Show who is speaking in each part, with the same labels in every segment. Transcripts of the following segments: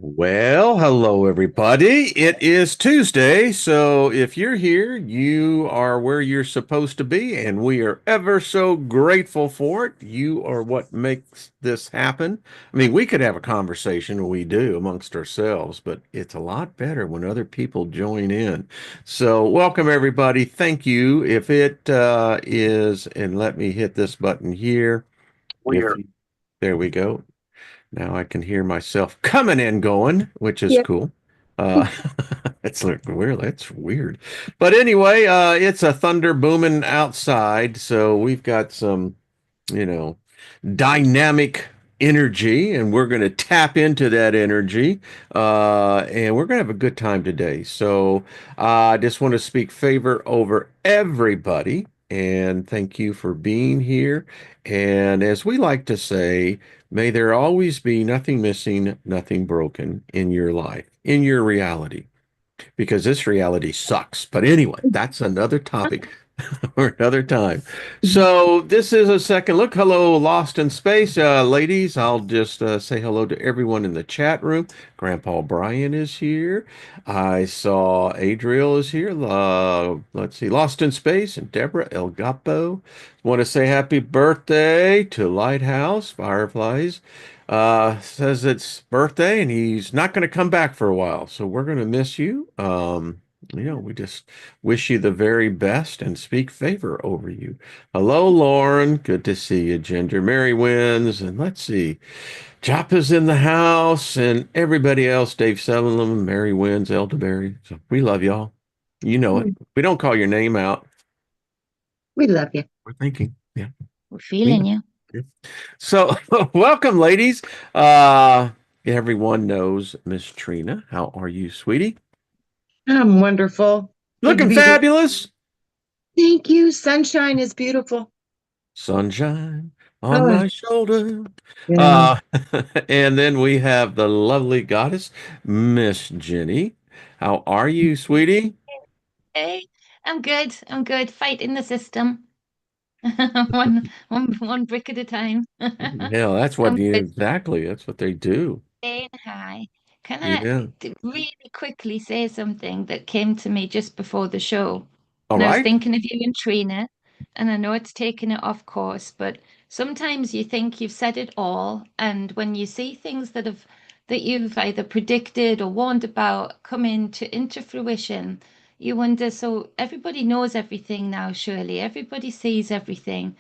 Speaker 1: Well, hello everybody. It is Tuesday, so if you're here, you are where you're supposed to be, and we are ever so grateful for it. You are what makes this happen. I mean, we could have a conversation, we do amongst ourselves, but it's a lot better when other people join in. So, welcome everybody. Thank you. If it is, and let me hit this button here. If
Speaker 2: We're
Speaker 1: you, there we go. Now I can hear myself coming and going, which is
Speaker 2: Yeah.
Speaker 1: cool. Uh, it's like weird. That's weird. But anyway, it's a thunder booming outside, so we've got some, you know, dynamic energy, and we're going to tap into that energy, and we're going to have a good time today. So I just want to speak favor over everybody, and thank you for being here. And as we like to say, may there always be nothing missing, nothing broken in your life, in your reality, because this reality sucks. But anyway, that's another topic or another time. So this is a second look. Hello, Lost in Space, ladies. I'll just say hello to everyone in the chat room. Grandpa Brian is here. I saw Adriel is here. Let's see, Lost in Space and Deborah El Gapo. Want to say happy birthday to Lighthouse Fireflies. Says it's birthday and he's not going to come back for a while, so we're going to miss you. We just wish you the very best and speak favor over you. Hello, Lauren. Good to see you, Ginger. Mary wins. And let's see. Joppa's in the house and everybody else. Dave Sutherland, Mary wins, Elderberry. So we love y'all. You know it. We don't call your name out.
Speaker 2: We love you.
Speaker 1: We're thinking. Yeah.
Speaker 3: We're
Speaker 1: We
Speaker 3: feeling
Speaker 1: know.
Speaker 3: you.
Speaker 1: Yeah. So welcome, ladies. Uh, everyone knows Miss Trina. How are you, sweetie?
Speaker 2: I'm wonderful. Good to
Speaker 1: Looking
Speaker 2: be here.
Speaker 1: fabulous.
Speaker 2: Thank you. Sunshine is beautiful.
Speaker 1: Sunshine on
Speaker 2: Oh,
Speaker 1: my shoulder.
Speaker 2: yeah.
Speaker 1: Uh, and then we have the lovely goddess, Miss Jenny. How are you, sweetie?
Speaker 3: Hey, I'm good. I'm good. Fighting the system. One brick at a time.
Speaker 1: Yeah, that's what
Speaker 3: I'm
Speaker 1: you
Speaker 3: good.
Speaker 1: exactly. That's what they do.
Speaker 3: Saying hi. Can I
Speaker 1: Yeah.
Speaker 3: really quickly say something that came to me just before the show?
Speaker 1: All
Speaker 3: And I was
Speaker 1: right.
Speaker 3: thinking of you and Trina, and I know it's taken it off course, but sometimes you think you've said it all, and when you see things that you've either predicted or warned about come into fruition, you wonder, so everybody knows everything now, surely. Everybody sees everything.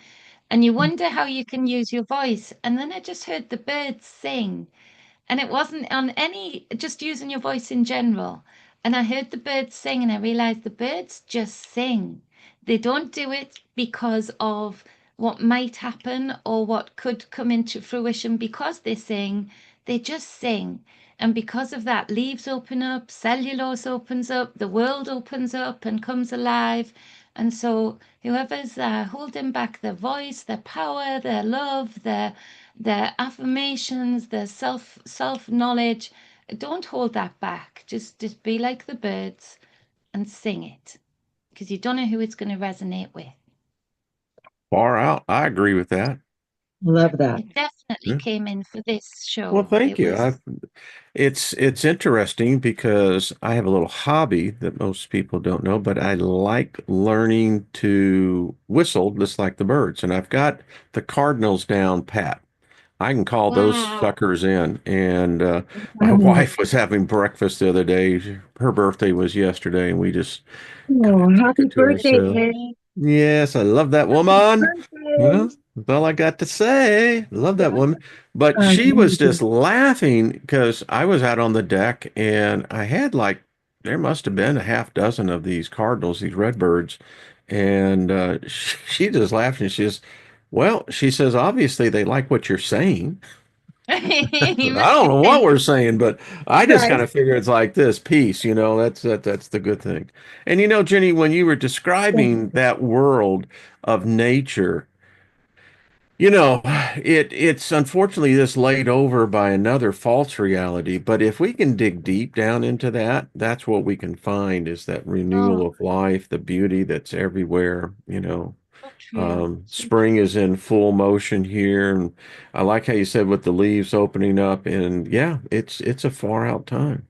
Speaker 3: And you wonder how you can use your voice. And then I just heard the birds sing. And it wasn't on any, just using your voice in general. And I heard the birds sing and I realized the birds just sing. They don't do it because of what might happen or what could come into fruition because they sing. They just sing. And because of that, leaves open up, cellulose opens up, the world opens up and comes alive. And so whoever's holding back their voice, their power, their love, their affirmations, their self knowledge. Don't hold that back. Just be like the birds and sing it because you don't know who it's going to resonate with.
Speaker 1: Far out. I agree with that.
Speaker 2: Love that.
Speaker 3: It definitely
Speaker 1: Yeah.
Speaker 3: came in for this
Speaker 1: Well,
Speaker 3: show.
Speaker 1: thank
Speaker 3: It
Speaker 1: you.
Speaker 3: was
Speaker 1: It's interesting because I have a little hobby that most people don't know, but I like learning to whistle just like the birds, and I've got the cardinals down pat. I can call those
Speaker 3: wow.
Speaker 1: suckers in. And my
Speaker 2: Oh,
Speaker 1: wife was having breakfast the other day. Her birthday was yesterday, and we just kind of took
Speaker 2: happy
Speaker 1: it to
Speaker 2: birthday,
Speaker 1: ourselves.
Speaker 2: Kay.
Speaker 1: Yes, I love that
Speaker 2: Happy
Speaker 1: woman.
Speaker 2: birthday.
Speaker 1: Well, that's all I got to say. Love that
Speaker 2: Yeah.
Speaker 1: woman. But she was just laughing because I was out on the deck and I had like, there must have been a half dozen of these cardinals, these redbirds. And she just laughed and she says, well, she says, obviously they like what you're saying. I
Speaker 3: You must
Speaker 1: don't
Speaker 3: be
Speaker 1: know what
Speaker 3: thinking,
Speaker 1: we're saying, but I just
Speaker 2: Right.
Speaker 1: kind of figure it's like this peace, that's the good thing. And Jenny, when you were describing that world of nature, it's unfortunately this laid over by another false reality. But if we can dig deep down into that, that's what we can find is that renewal
Speaker 3: oh,
Speaker 1: of life, the beauty that's everywhere.
Speaker 3: True. So
Speaker 1: Spring
Speaker 3: true.
Speaker 1: is in full motion here, and I like how you said with the leaves opening up, and yeah, it's a far out time.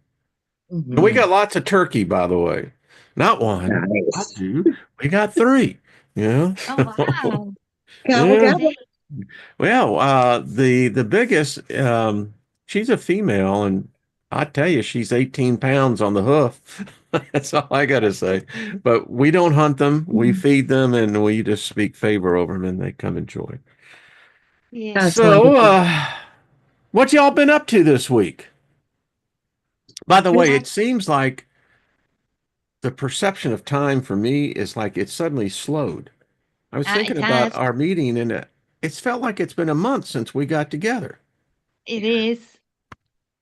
Speaker 1: And we got
Speaker 2: Mhm.
Speaker 1: lots of turkey, by the way. Not one, not
Speaker 2: Nice.
Speaker 1: two. We got three. Yeah.
Speaker 3: Oh wow.
Speaker 2: Gobble,
Speaker 1: Yeah.
Speaker 2: gobble.
Speaker 3: See?
Speaker 1: Well, the biggest, she's a female, and I tell you, she's 18 pounds on the hoof. That's all I gotta say. But we don't hunt them, we
Speaker 2: Mhm.
Speaker 1: feed them, and we just speak favor over them, and they come enjoy.
Speaker 3: Yeah.
Speaker 2: That's
Speaker 1: So,
Speaker 2: wonderful.
Speaker 1: what y'all been up to this week? By the way,
Speaker 3: Uh,
Speaker 1: it seems like the perception of time for me is like it suddenly slowed. I was thinking
Speaker 3: it
Speaker 1: about
Speaker 3: has.
Speaker 1: our meeting, and it's felt like it's been a month since we got together.
Speaker 3: It is.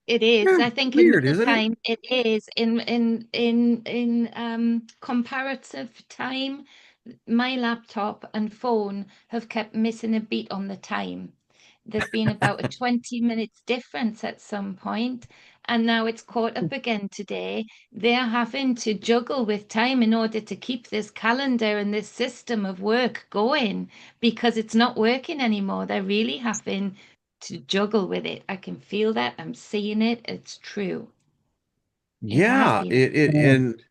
Speaker 3: It is.
Speaker 1: Yeah,
Speaker 3: I think in
Speaker 1: weird,
Speaker 3: real
Speaker 1: isn't it?
Speaker 3: time it is. In comparative time, my laptop and phone have kept missing a beat on the time. There's been about a 20 minutes difference at some point, and now it's caught up again today. They're having to juggle with time in order to keep this calendar and this system of work going because it's not working anymore. They're really having to juggle with it. I can feel that. I'm seeing it. It's true. It has
Speaker 1: Yeah,
Speaker 3: been.
Speaker 1: it
Speaker 2: Yeah.
Speaker 1: and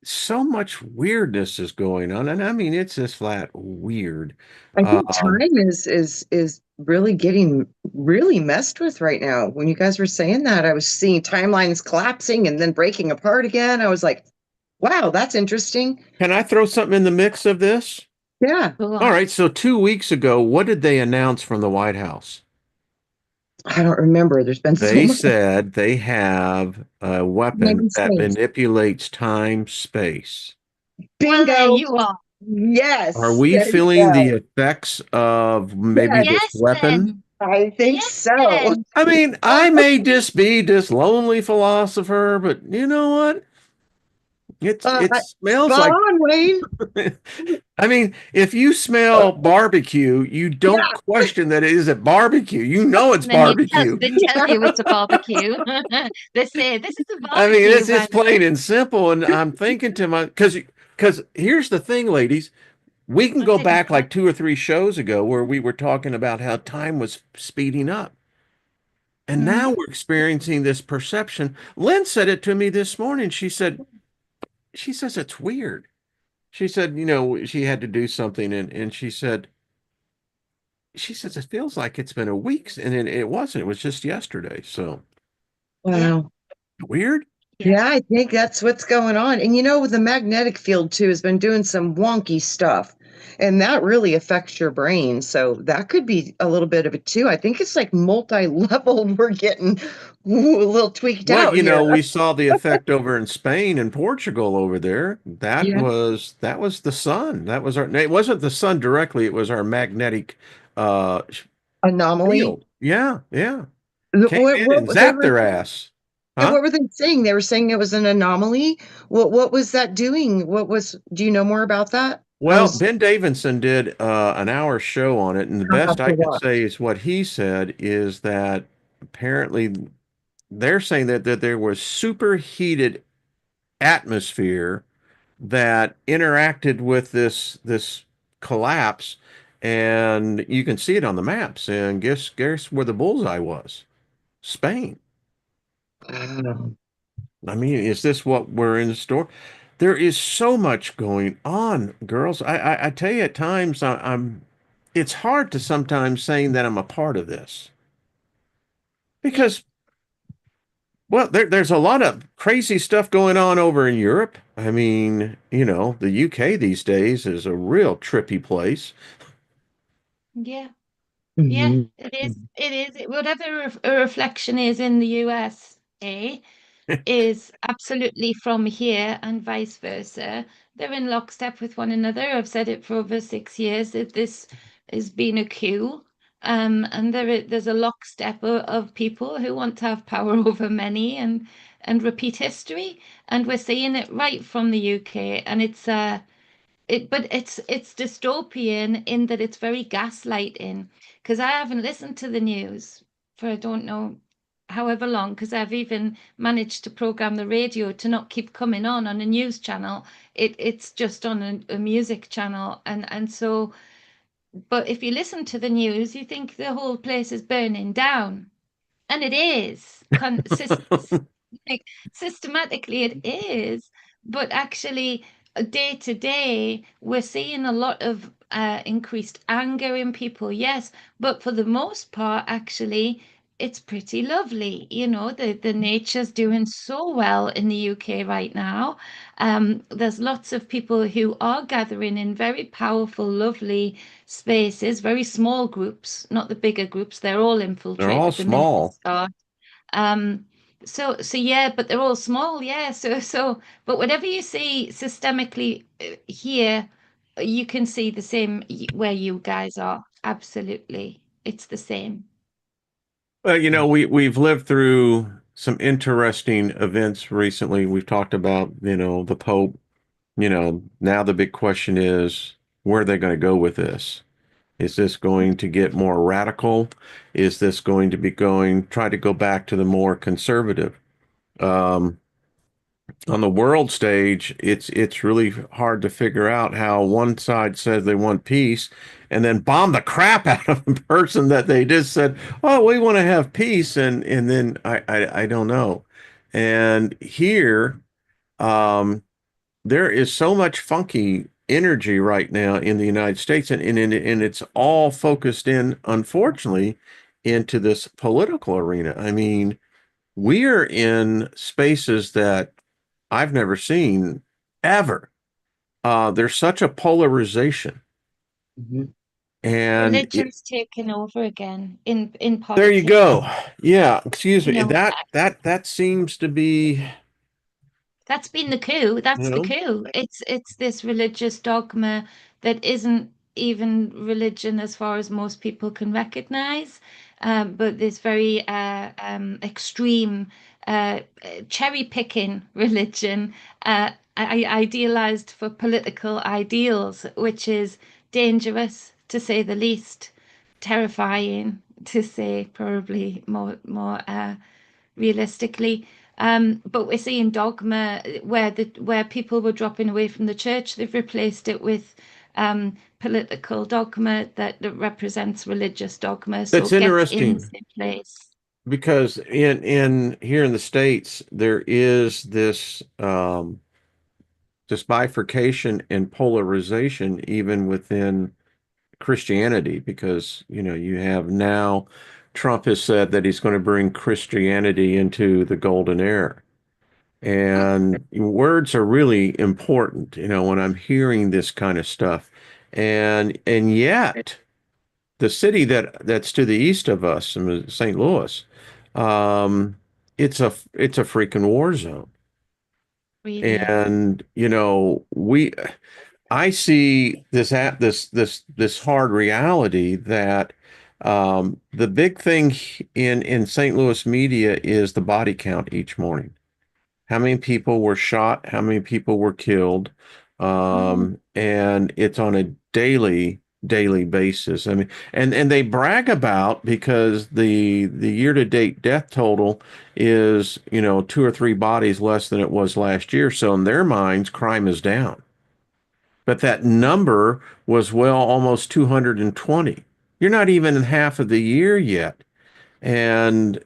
Speaker 1: so much weirdness is going on, and I mean it's just flat weird.
Speaker 2: I think
Speaker 1: Um,
Speaker 2: time is really getting really messed with right now. When you guys were saying that, I was seeing timelines collapsing and then breaking apart again. I was like, wow, that's interesting.
Speaker 1: can I throw something in the mix of this?
Speaker 2: Yeah.
Speaker 3: Go
Speaker 1: All
Speaker 3: on.
Speaker 1: right, so 2 weeks ago, what did they announce from the White House?
Speaker 2: I don't remember. There's been so
Speaker 1: They
Speaker 2: much
Speaker 1: said they have a weapon that
Speaker 2: namespace.
Speaker 1: manipulates time, space.
Speaker 3: Well, there
Speaker 2: Bingo.
Speaker 3: you are.
Speaker 1: Are
Speaker 2: Yes.
Speaker 1: we
Speaker 2: There you
Speaker 1: feeling the
Speaker 2: go.
Speaker 1: effects of maybe
Speaker 2: Yes,
Speaker 1: this
Speaker 3: Yes,
Speaker 1: weapon?
Speaker 3: then.
Speaker 2: I think
Speaker 3: Yes,
Speaker 2: so.
Speaker 3: then.
Speaker 1: I mean,
Speaker 3: Well,
Speaker 1: I may just be this lonely philosopher, but you know what? It smells
Speaker 2: Spot
Speaker 1: like
Speaker 2: on, Wayne.
Speaker 1: I mean, if you
Speaker 2: Uh,
Speaker 1: smell barbecue, you don't
Speaker 2: yeah.
Speaker 1: question that it isn't barbecue. You know it's
Speaker 3: and then
Speaker 1: barbecue.
Speaker 3: they tell you it's a barbecue. They say this is a
Speaker 1: I mean,
Speaker 3: barbecue,
Speaker 1: it's
Speaker 3: by the
Speaker 1: plain
Speaker 3: way.
Speaker 1: and simple. And I'm thinking to my because here's the thing, ladies. We can
Speaker 3: What's
Speaker 1: go
Speaker 3: it?
Speaker 1: back like 2 or 3 shows ago where we were talking about how time was speeding up. And
Speaker 3: Hmm.
Speaker 1: now we're experiencing this perception. Lynn said it to me this morning. She says it's weird. She said, she had to do something and she says it feels like it's been a week and it wasn't. It was just yesterday. So
Speaker 3: Yeah,
Speaker 2: Wow.
Speaker 1: weird.
Speaker 3: yeah.
Speaker 2: Yeah, I think that's what's going on. And the magnetic field too has been doing some wonky stuff. And that really affects your brain. So that could be a little bit of it too. I think it's like multi-level. We're getting a little tweaked
Speaker 1: Well,
Speaker 2: out here.
Speaker 1: we saw the effect over in Spain and Portugal over there. That
Speaker 2: Yeah.
Speaker 1: was that was the sun. That was it wasn't the sun directly, it was our magnetic
Speaker 2: Anomaly.
Speaker 1: field. Yeah, yeah. Came
Speaker 2: What,
Speaker 1: in and
Speaker 2: what they
Speaker 1: zapped
Speaker 2: were
Speaker 1: their ass.
Speaker 2: yeah,
Speaker 1: Huh?
Speaker 2: what were they saying? They were saying it was an anomaly. What was that doing? Do you know more about that? I
Speaker 1: Well,
Speaker 2: was
Speaker 1: Ben Davidson did an hour show on it, and the
Speaker 2: I'll
Speaker 1: best
Speaker 2: have
Speaker 1: I
Speaker 2: to
Speaker 1: could
Speaker 2: watch.
Speaker 1: say is what he said is that apparently they're saying that there was superheated atmosphere that interacted with this collapse, and you can see it on the maps. And guess where the bullseye was? Spain.
Speaker 2: Wow.
Speaker 1: I mean, is this what we're in store? There is so much going on, girls. I tell you, at times I'm. It's hard to sometimes saying that I'm a part of this
Speaker 3: Yeah.
Speaker 1: because, well, there's a lot of crazy stuff going on over in Europe. I mean, the UK these days is a real trippy place.
Speaker 3: Yeah. Yeah,
Speaker 2: Mhm.
Speaker 3: it is. It is. Whatever a reflection is in the US, is absolutely from here and vice versa. They're in lockstep with one another. I've said it for over 6 years that this has been a coup. And there's a lockstep of people who want to have power over many and repeat history. And we're seeing it right from the UK. And but it's dystopian in that it's very gaslighting. Because I haven't listened to the news for I don't know however long, because I've even managed to program the radio to not keep coming on a news channel. It's just on a music channel, and so But if you listen to the news, you think the whole place is burning down. And it is like systematically it is, but actually day to day we're seeing a lot of increased anger in people, yes, but for the most part actually it's pretty lovely. The nature's doing so well in the UK right now. There's lots of people who are gathering in very powerful, lovely spaces, very small groups, not the bigger groups. They're all
Speaker 1: They're all
Speaker 3: infiltrated the minute they
Speaker 1: small.
Speaker 3: start. Um, so yeah, but they're all small, yeah. But whatever you see systemically here, you can see the same where you guys are. Absolutely, it's the same.
Speaker 1: Well, we've lived through some interesting events recently. We've talked about, the Pope. Now the big question is, where are they going to go with this? Is this going to get more radical? Is this going to be try to go back to the more conservative? Um, on the world stage, it's really hard to figure out how one side says they want peace and then bomb the crap out of a person that they just said, "Oh, we want to have peace," and then I don't know. And here, um, there is so much funky energy right now in the United States, and it's all focused in, unfortunately, into this political arena. I mean, we're in spaces that I've never seen ever. There's such a polarization,
Speaker 2: Mhm.
Speaker 1: and
Speaker 3: Religion's taken over again in
Speaker 1: there you
Speaker 3: politics.
Speaker 1: go. Yeah, excuse
Speaker 3: You
Speaker 1: me.
Speaker 3: know,
Speaker 1: That seems to be,
Speaker 3: That's been the coup.
Speaker 1: you
Speaker 3: That's the
Speaker 1: know,
Speaker 3: coup. It's this religious dogma that isn't even religion as far as most people can recognize, but this very extreme cherry picking religion, idealized for political ideals, which is dangerous to say the least, terrifying to say probably more realistically. But we're seeing dogma where people were dropping away from the church. They've replaced it with political dogma that represents religious dogma. So
Speaker 1: that's
Speaker 3: get in the
Speaker 1: interesting
Speaker 3: same place.
Speaker 1: because in here in the States there is this bifurcation and polarization even within Christianity because you have now Trump has said that he's going to bring Christianity into the golden era. And words are really important, when I'm hearing this kind of stuff. And yet the city that's to the east of us, St. Louis, um, it's a freaking war zone.
Speaker 3: Really,
Speaker 1: And I see this hard reality that the big thing in St. Louis media is the body count each morning. How many people were shot? How many people were killed?
Speaker 3: mm,
Speaker 1: And it's on a daily basis. I mean, and they brag about because the year-to-date death total is, two or three bodies less than it was last year. So in their minds, crime is down. But that number was well almost 220. You're not even in half of the year yet. And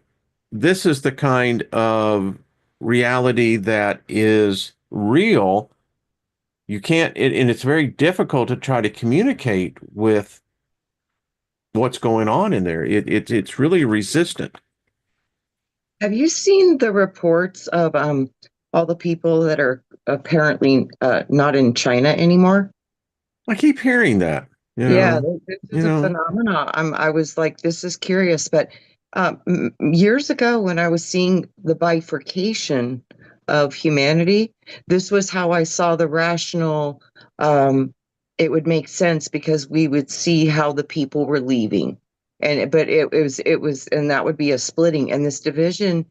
Speaker 1: this is the kind of reality that is real. You can't, and it's very difficult to try to communicate with what's going on in there. It's really resistant.
Speaker 2: Have you seen the reports of all the people that are apparently not in China anymore?
Speaker 1: I keep hearing that,
Speaker 2: Yeah, this
Speaker 1: you
Speaker 2: is a
Speaker 1: know,
Speaker 2: phenomenon. I was like, this is curious, but years ago when I was seeing the bifurcation of humanity, this was how I saw the rational. Um, it would make sense because we would see how the people were leaving, but it was, and that would be a splitting and this division.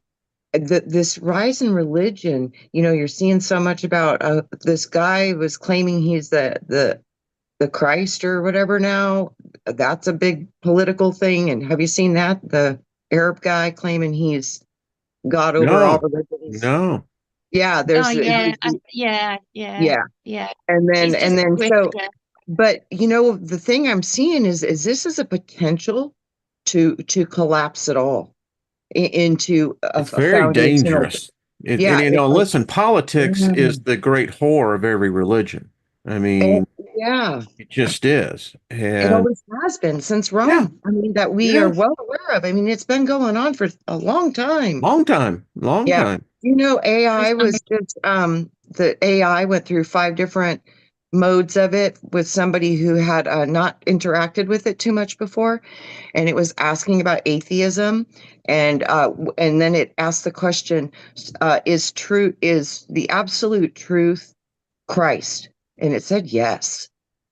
Speaker 2: This rise in religion, you're seeing so much about this guy was claiming he's the Christ or whatever now. That's a big political thing. And have you seen that? The Arab guy claiming he's God over all
Speaker 1: no,
Speaker 2: religions.
Speaker 1: no.
Speaker 2: Yeah,
Speaker 3: oh yeah, yeah, yeah,
Speaker 2: yeah.
Speaker 3: yeah.
Speaker 2: And then
Speaker 3: He's
Speaker 2: and
Speaker 3: just a
Speaker 2: then so
Speaker 3: grifter.
Speaker 2: But the thing I'm seeing is this is a potential to collapse it all into
Speaker 1: It's
Speaker 2: a
Speaker 1: very
Speaker 2: foundational.
Speaker 1: dangerous. And
Speaker 2: Yeah,
Speaker 1: you
Speaker 2: it's
Speaker 1: know,
Speaker 2: like,
Speaker 1: listen, politics is
Speaker 2: mm,
Speaker 1: the great whore of every religion. I
Speaker 2: and-
Speaker 1: mean,
Speaker 2: yeah.
Speaker 1: it just is.
Speaker 2: It
Speaker 1: And
Speaker 2: always has been since
Speaker 1: yeah,
Speaker 2: Rome. I mean, that we are
Speaker 1: yeah,
Speaker 2: well aware of. I mean, it's been going on for a long time.
Speaker 1: long time, long
Speaker 2: Yeah.
Speaker 1: time.
Speaker 2: AI was just the AI went through 5 different modes of it with somebody who had not interacted with it too much before, and it was asking about atheism, and then it asked the question, is the absolute truth Christ? And it said yes,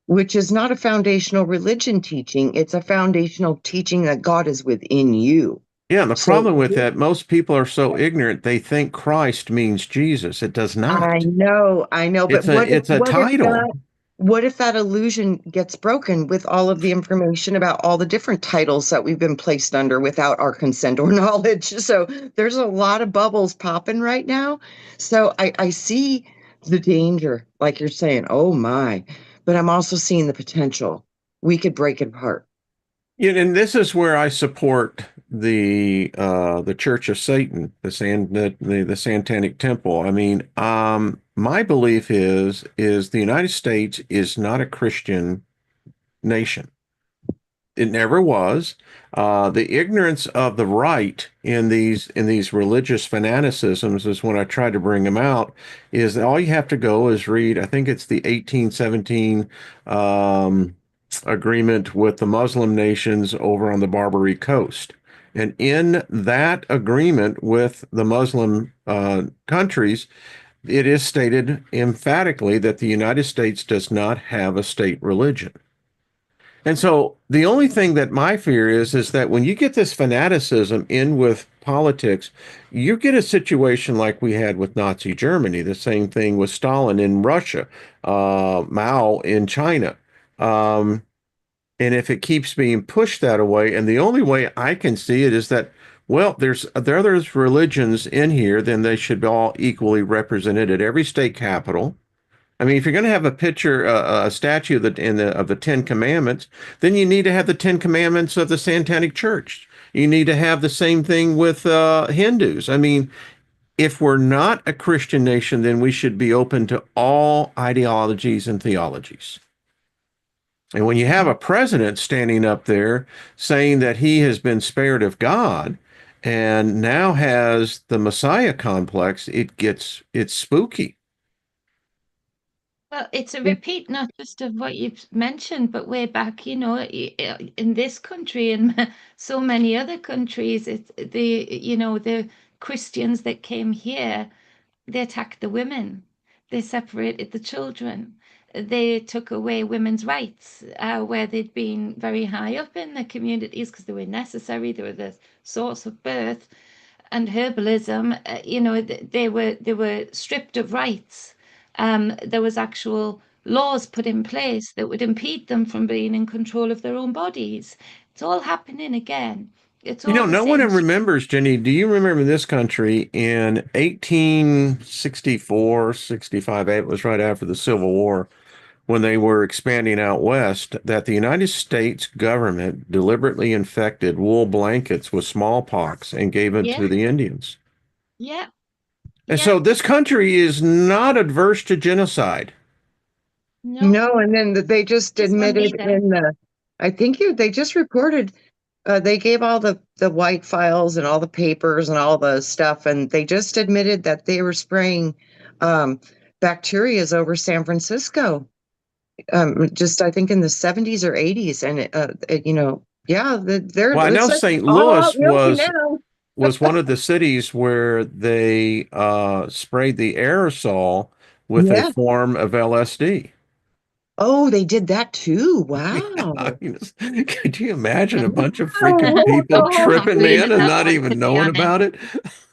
Speaker 2: which is not a foundational religion teaching. It's a foundational teaching that God is within you.
Speaker 1: Yeah, and the
Speaker 2: So
Speaker 1: problem with that, most people are so ignorant, they think Christ means Jesus. It does not.
Speaker 2: I know, but
Speaker 1: It's a title.
Speaker 2: what if that illusion gets broken with all of the information about all the different titles that we've been placed under without our consent or knowledge? So there's a lot of bubbles popping right now. So I see the danger, like you're saying, oh my, but I'm also seeing the potential. We could break it apart.
Speaker 1: Yeah, and this is where I support the Church of Satan, the Satanic Temple. I mean, my belief is the United States is not a Christian nation. It never was. The ignorance of the right in these religious fanaticisms is when I try to bring them out. Is that all you have to go is read? I think it's the 1817 agreement with the Muslim nations over on the Barbary Coast, and in that agreement with the Muslim countries, it is stated emphatically that the United States does not have a state religion. And so the only thing that my fear is that when you get this fanaticism in with politics, you get a situation like we had with Nazi Germany, the same thing with Stalin in Russia, Mao in China. Um, and if it keeps being pushed that way, and the only way I can see it is that, well, there's religions in here, then they should be all equally represented at every state capital. I mean, if you're going to have a picture, a statue of the Ten Commandments, then you need to have the Ten Commandments of the Satanic Church. You need to have the same thing with Hindus. I mean, if we're not a Christian nation, then we should be open to all ideologies and theologies. And when you have a president standing up there saying that he has been spared of God and now has the Messiah complex, it's spooky.
Speaker 3: Well, it's a repeat not just of what you've mentioned, but way back, in this country and so many other countries, it's the Christians that came here, they attacked the women, they separated the children, they took away women's rights, where they'd been very high up in the communities because they were necessary, they were the source of birth and herbalism, they were stripped of rights. There was actual laws put in place that would impede them from being in control of their own bodies. It's all happening again. It's
Speaker 1: You
Speaker 3: all
Speaker 1: know,
Speaker 3: the
Speaker 1: no one
Speaker 3: same.
Speaker 1: remembers, Jenny. Do you remember this country in 1864, 65? It was right after the Civil War when they were expanding out west, that the United States government deliberately infected wool blankets with smallpox and gave it
Speaker 3: Yeah,
Speaker 1: to the Indians.
Speaker 3: yeah,
Speaker 1: And
Speaker 3: yeah.
Speaker 1: so this country is not adverse to genocide.
Speaker 3: No,
Speaker 2: No, and then they just
Speaker 3: this one
Speaker 2: admitted
Speaker 3: neither.
Speaker 2: I think they just reported, they gave all the white files and all the papers and all the stuff, and they just admitted that they were spraying um, bacterias over San Francisco, just I think in the 70s or 80s, and yeah,
Speaker 1: Well, I know
Speaker 2: it's like
Speaker 1: St.
Speaker 2: all out
Speaker 1: Louis
Speaker 2: in the open now.
Speaker 1: was one of the cities where they sprayed the aerosol with a
Speaker 2: Yeah.
Speaker 1: form of LSD.
Speaker 2: Oh, they did that too.
Speaker 1: Yeah, I
Speaker 2: Wow.
Speaker 1: mean, could you imagine a
Speaker 3: And
Speaker 1: bunch of freaking
Speaker 2: Oh,
Speaker 1: people
Speaker 3: I'm
Speaker 1: tripping,
Speaker 3: green
Speaker 1: man,
Speaker 3: at
Speaker 1: and
Speaker 3: that
Speaker 1: not
Speaker 3: one,
Speaker 1: even
Speaker 3: to be
Speaker 1: knowing
Speaker 3: honest.
Speaker 1: about it?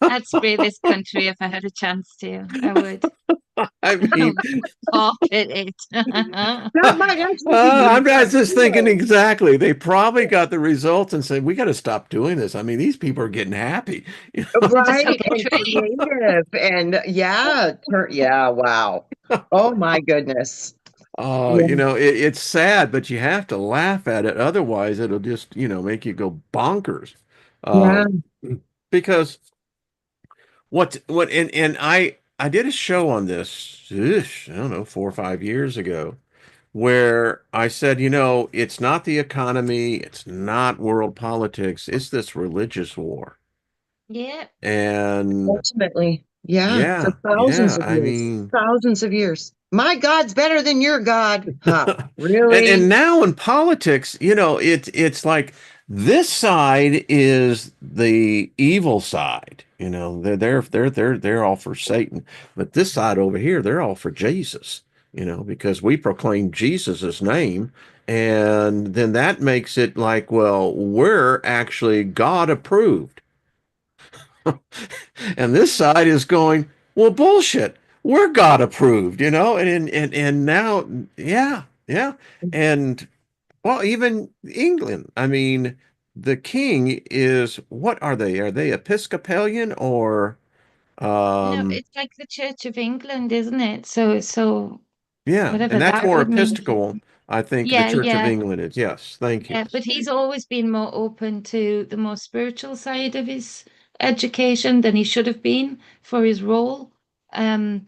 Speaker 3: I'd spray this country if I had a chance to. I would.
Speaker 1: I
Speaker 3: I
Speaker 1: mean,
Speaker 3: would carpet it.
Speaker 2: that might actually be
Speaker 1: I'm
Speaker 2: good
Speaker 1: just thinking
Speaker 2: idea.
Speaker 1: exactly. They probably got the results and said, "We got to stop doing this." I mean, these people are getting happy.
Speaker 3: And just have
Speaker 2: Right,
Speaker 3: a
Speaker 2: and
Speaker 3: tree.
Speaker 2: creative, and yeah, yeah, wow. Oh my goodness. Yeah.
Speaker 1: It's sad, but you have to laugh at it. Otherwise, it'll just, make you go bonkers.
Speaker 2: Yeah.
Speaker 1: Um, because and I did a show on this, I don't know, 4 or 5 years ago, where I said, it's not the economy, it's not world politics, it's this religious war.
Speaker 3: Yeah.
Speaker 1: And
Speaker 2: Ultimately, yeah, for
Speaker 1: yeah,
Speaker 2: thousands
Speaker 1: yeah,
Speaker 2: of
Speaker 1: I
Speaker 2: years,
Speaker 1: mean,
Speaker 2: thousands of years. My God's better than your God. Huh?
Speaker 1: and
Speaker 2: Really?
Speaker 1: now in politics, it's like this side is the evil side. They're all for Satan, but this side over here, they're all for Jesus. Because we proclaim Jesus's name, and then that makes it like, well, we're actually God approved. And this side is going, well, bullshit. We're God approved, and now, yeah, yeah. And well, even England. I mean, the king is, what are they? Are they Episcopalian or
Speaker 3: No,
Speaker 1: um
Speaker 3: it's like the Church of England, isn't it? So
Speaker 1: yeah,
Speaker 3: whatever
Speaker 1: and that's
Speaker 3: that
Speaker 1: more
Speaker 3: would mean.
Speaker 1: Episcopal, I think the
Speaker 3: Yeah,
Speaker 1: Church of
Speaker 3: yeah.
Speaker 1: England is. Yes, thank you.
Speaker 3: Yeah, but he's always been more open to the more spiritual side of his education than he should have been for his role. Um,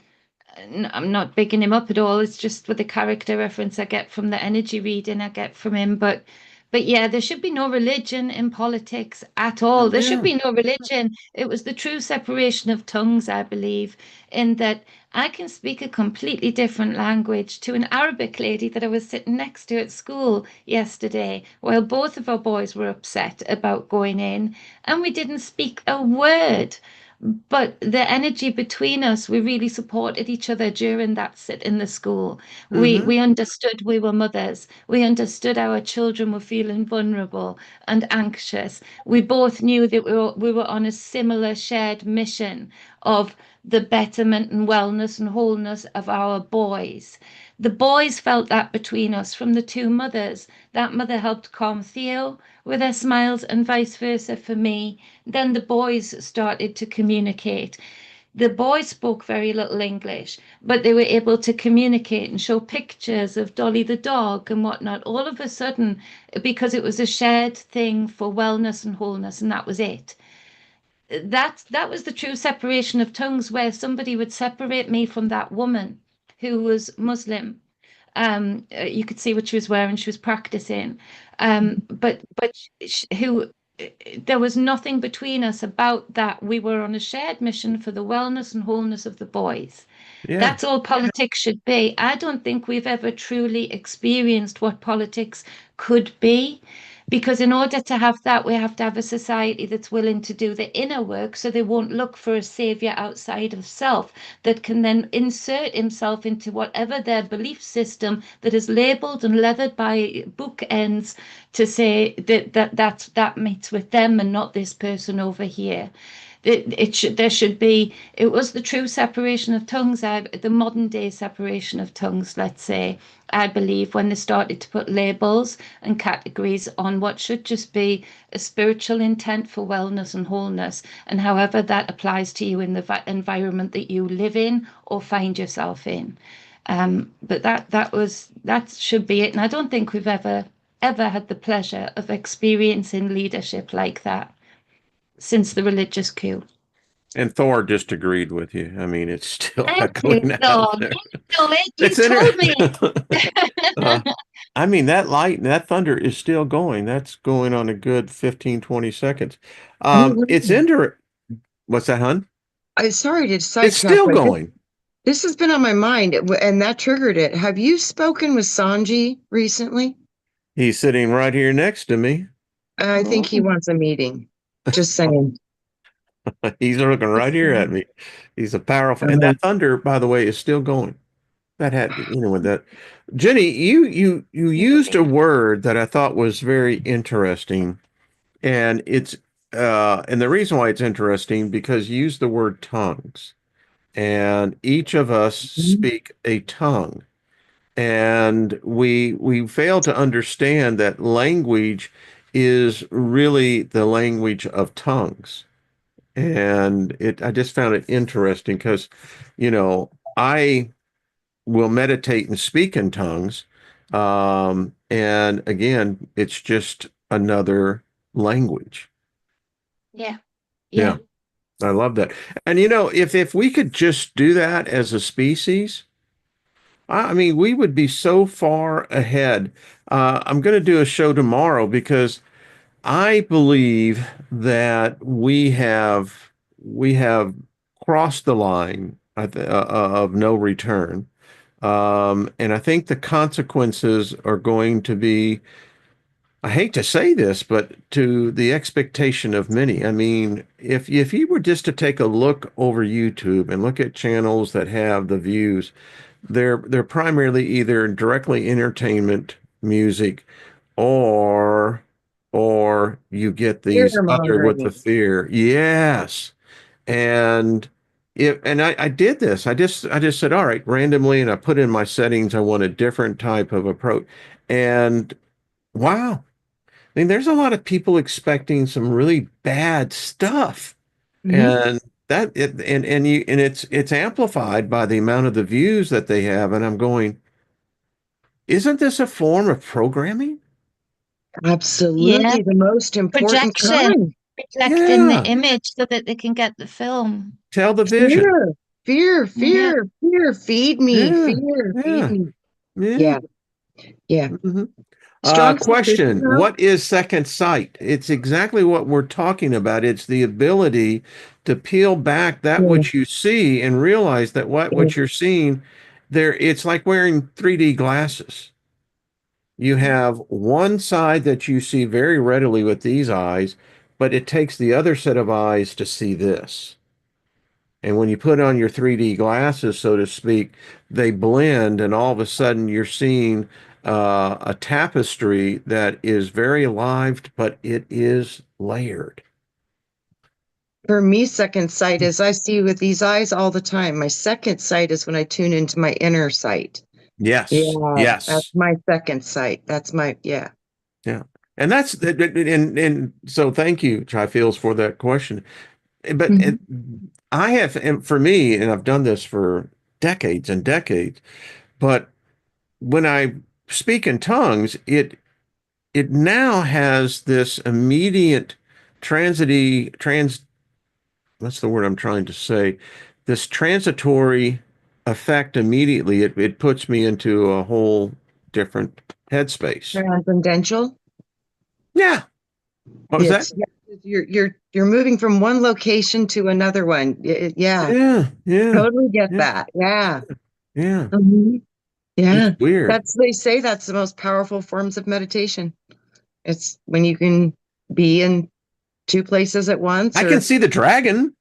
Speaker 3: I'm not bigging him up at all. It's just with the character reference I get from the energy reading I get from him. But yeah, there should be no religion in politics at all. There should
Speaker 1: Yeah.
Speaker 3: be no religion. It was the true separation of tongues, I believe, in that I can speak a completely different language to an Arabic lady that I was sitting next to at school yesterday, while both of our boys were upset about going in, and we didn't speak a word. But the energy between us, we really supported each other during that sit in the school. We
Speaker 1: Hmm.
Speaker 3: we understood we were mothers. We understood our children were feeling vulnerable and anxious. We both knew that we were on a similar shared mission of the betterment and wellness and wholeness of our boys. The boys felt that between us from the two mothers. That mother helped calm Theo with her smiles and vice versa for me. Then the boys started to communicate. The boys spoke very little English, but they were able to communicate and show pictures of Dolly the dog and whatnot. All of a sudden, because it was a shared thing for wellness and wholeness, and that was it. That was the true separation of tongues, where somebody would separate me from that woman who was Muslim. You could see what she was wearing. She was practicing, who there was nothing between us about that. We were on a shared mission for the wellness and wholeness of the boys.
Speaker 1: Yeah.
Speaker 3: That's all politics should be. I don't think we've ever truly experienced what politics could be. Because in order to have that, we have to have a society that's willing to do the inner work so they won't look for a savior outside of self that can then insert himself into whatever their belief system that is labeled and leathered by bookends to say that meets with them and not this person over here. There should be, it was the true separation of tongues, the modern day separation of tongues, let's say, I believe, when they started to put labels and categories on what should just be a spiritual intent for wellness and wholeness, and however that applies to you in the environment that you live in or find yourself in. But that should be it. And I don't think we've ever had the pleasure of experiencing leadership like that since the religious coup.
Speaker 1: And Thor just agreed with you. I mean, it's still
Speaker 3: Thank you,
Speaker 1: echoing out
Speaker 3: Dawn.
Speaker 1: there.
Speaker 3: You know it. You
Speaker 1: It's in
Speaker 3: told me.
Speaker 1: uh, I mean, that thunder is still going. That's going on a good 15, 20 seconds.
Speaker 2: Oh,
Speaker 1: It's
Speaker 2: really?
Speaker 1: inter What's that, hun?
Speaker 2: I'm sorry to
Speaker 1: It's
Speaker 2: sidetrack,
Speaker 1: still
Speaker 2: but
Speaker 1: going.
Speaker 2: this has been on my mind, and that triggered it. Have you spoken with Sanji recently?
Speaker 1: He's sitting right here next to me.
Speaker 2: I think he
Speaker 3: Oh,
Speaker 2: wants a meeting. Just saying.
Speaker 1: He's looking right
Speaker 2: Just
Speaker 1: here at
Speaker 2: saying.
Speaker 1: me. He's a powerful, and
Speaker 2: Uh,
Speaker 1: that thunder, by the way, is still going. That had, with that. Jenny, you used a
Speaker 3: really?
Speaker 1: word that I thought was very interesting, and and the reason why it's interesting because you use the word tongues, and each of us speak a tongue, and we fail to understand that language is really the language of tongues. And I just found it interesting because, you know, I will meditate and speak in tongues. And again, it's just another language.
Speaker 3: Yeah.
Speaker 1: Yeah,
Speaker 3: Yeah.
Speaker 1: I love that. And if we could just do that as a species, I mean, we would be so far ahead. I'm going to do a show tomorrow because I believe that we have crossed the line of no return. And I think the consequences are going to be, I hate to say this, but to the expectation of many. I mean, if you were just to take a look over YouTube and look at channels that have the views, they're primarily either directly entertainment, music, or or you get
Speaker 2: Fear
Speaker 1: these other with the
Speaker 2: mongering.
Speaker 1: fear. Yes. And I did this. I just said, all right, randomly, and I put in my settings, I want a different type of approach. And wow. I mean, there's a lot of people expecting some really bad stuff.
Speaker 2: Hmm.
Speaker 1: And it's amplified by the amount of the views that they have. And I'm going, isn't this a form of programming?
Speaker 3: Yeah.
Speaker 2: Absolutely, the most important
Speaker 3: Projection,
Speaker 2: kind.
Speaker 3: projecting the
Speaker 1: Yeah.
Speaker 3: image so that they can get the film.
Speaker 1: Television.
Speaker 2: Fear, fear,
Speaker 3: Yeah.
Speaker 2: fear, fear. Feed me,
Speaker 1: Yeah.
Speaker 2: fear, feed
Speaker 1: Yeah.
Speaker 2: me.
Speaker 1: Yeah.
Speaker 2: Yeah, yeah.
Speaker 1: Mhm.
Speaker 2: Strong suspicion,
Speaker 1: Question.
Speaker 2: though.
Speaker 1: What is second sight? It's exactly what we're talking about. It's the ability to peel back that
Speaker 2: Yeah,
Speaker 1: which you see and realize that
Speaker 2: yeah.
Speaker 1: what you're seeing there, it's like wearing 3D glasses. You have one side that you see very readily with these eyes, but it takes the other set of eyes to see this. And when you put on your 3D glasses, so to speak, they blend, and all of a sudden you're seeing a tapestry that is very alive, but it is layered.
Speaker 2: For me, second sight is I see with these eyes all the time. My second sight is when I tune into my inner sight.
Speaker 1: Yes,
Speaker 2: Yeah, that's
Speaker 1: yes,
Speaker 2: my second sight. That's my, yeah.
Speaker 1: yeah. And and so thank you, Tri-Fields, for that question. But
Speaker 2: Mhm.
Speaker 1: I have, and for me, and I've done this for decades and decades, but when I speak in tongues, it now has this immediate transity trans what's the word I'm trying to say? This transitory effect immediately. It puts me into a whole different headspace.
Speaker 2: Transcendental.
Speaker 1: Yeah. What was that?
Speaker 2: It's yeah, you're moving from one location to another one. Yeah,
Speaker 1: Yeah, yeah,
Speaker 2: totally get
Speaker 1: yeah,
Speaker 2: that. Yeah.
Speaker 1: yeah.
Speaker 2: Mhm.
Speaker 1: It's
Speaker 2: Yeah.
Speaker 1: weird.
Speaker 2: That's they say that's the most powerful forms of meditation. It's when you can be in two places at once
Speaker 1: I can
Speaker 2: or
Speaker 1: see the dragon.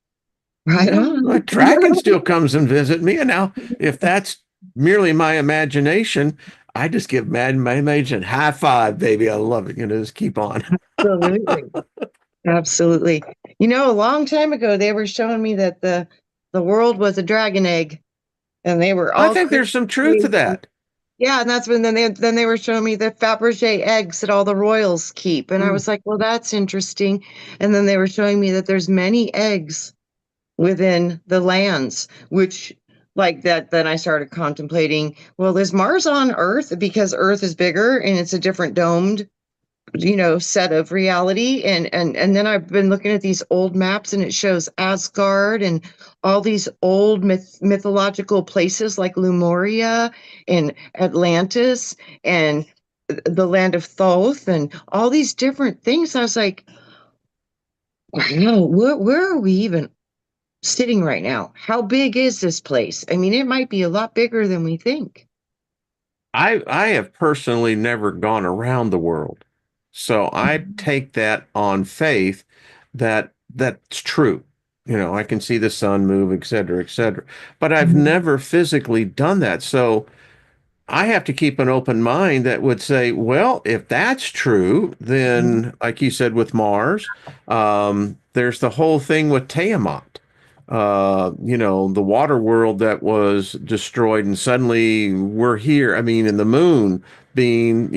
Speaker 2: right
Speaker 1: A
Speaker 2: on.
Speaker 1: dragon still comes and visit me. And now, if that's merely my imagination, I just give my imagination high five, baby. I love it. Just keep on.
Speaker 2: Absolutely. Absolutely. A long time ago they were showing me that the world was a dragon egg and they were
Speaker 1: I
Speaker 2: all
Speaker 1: think
Speaker 2: crazy.
Speaker 1: there's some truth to that.
Speaker 2: Yeah, and that's when then they were showing me the Fabergé eggs that all the royals keep. And I
Speaker 1: Mm.
Speaker 2: was like, well, that's interesting. And then they were showing me that there's many eggs within the lands, which like that then I started contemplating, well, is Mars on Earth because Earth is bigger and it's a different domed set of reality and then I've been looking at these old maps and it shows Asgard and all these old mythological places like Lemuria and Atlantis and the land of Thoth and all these different things. I was like, wow, where are we even sitting right now? How big is this place? I mean, it might be a lot bigger than we think.
Speaker 1: I have personally never gone around the world. So I
Speaker 2: Mhm.
Speaker 1: take that on faith that that's true. I can see the sun move, et cetera, et cetera. But I've
Speaker 2: Mhm.
Speaker 1: never physically done that. So I have to keep an open mind that would say, well, if that's true, then, like you said, with Mars, there's the whole thing with Tiamat. The water world that was destroyed, and suddenly we're here. I mean, in the moon being,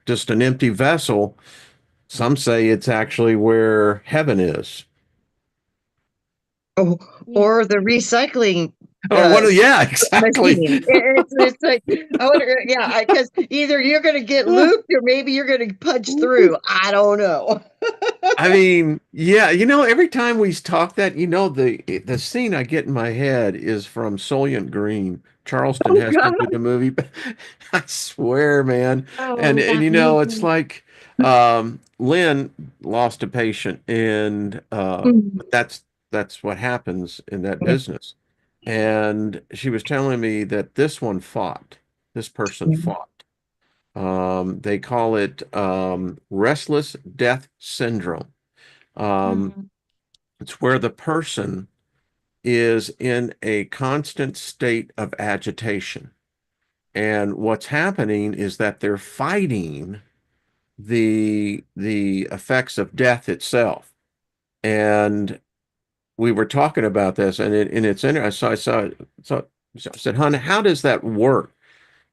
Speaker 1: just an empty vessel. Some say it's actually where heaven is.
Speaker 2: Oh,
Speaker 3: Yeah.
Speaker 2: or the recycling
Speaker 1: Or one of, yeah, exactly.
Speaker 2: machine. It's like I wonder, yeah, because either you're going to get looped or maybe you're going to punch through. I don't know.
Speaker 1: I mean, yeah, every time we talk that, the scene I get in my head is from Soylent Green. Charleston
Speaker 2: Oh God.
Speaker 1: Heston did the movie. I swear, man. And
Speaker 3: Oh,
Speaker 1: and
Speaker 3: that
Speaker 1: it's
Speaker 3: movie.
Speaker 1: like Lynn lost a patient, and
Speaker 2: Mm.
Speaker 1: that's what happens in that business. And she was telling me that this one fought. This person fought. They call it restless death syndrome. Um,
Speaker 3: Mm,
Speaker 1: it's where the person is in a constant state of agitation. And what's happening is that they're fighting the effects of death itself. And we were talking about this, and it's in. So I said, "Hon, how does that work?"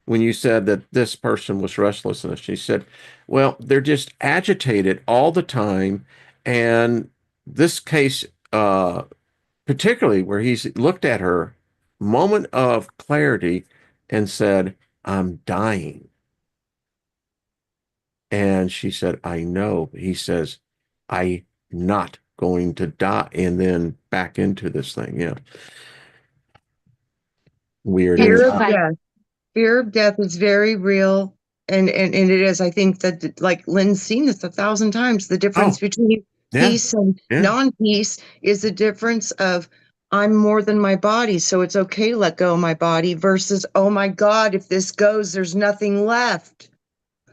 Speaker 1: When you said that this person was restless, and she said, "Well, they're just agitated all the time, and this case, particularly where he's looked at her, moment of clarity, and said, 'I'm dying.'" And she said, "I know." He says, "I not going to die," and then back into this thing. Yeah, weird, isn't
Speaker 3: it's
Speaker 2: Fear
Speaker 1: it?
Speaker 2: of
Speaker 3: quite,
Speaker 2: death. Fear of death is very real. And it is. I think that, like Lynn's seen this 1,000 times. The difference
Speaker 1: Oh,
Speaker 2: between
Speaker 1: yeah,
Speaker 2: peace and
Speaker 1: yeah.
Speaker 2: non-peace is the difference of I'm more than my body, so it's okay to let go of my body versus, oh my God, if this goes, there's nothing left.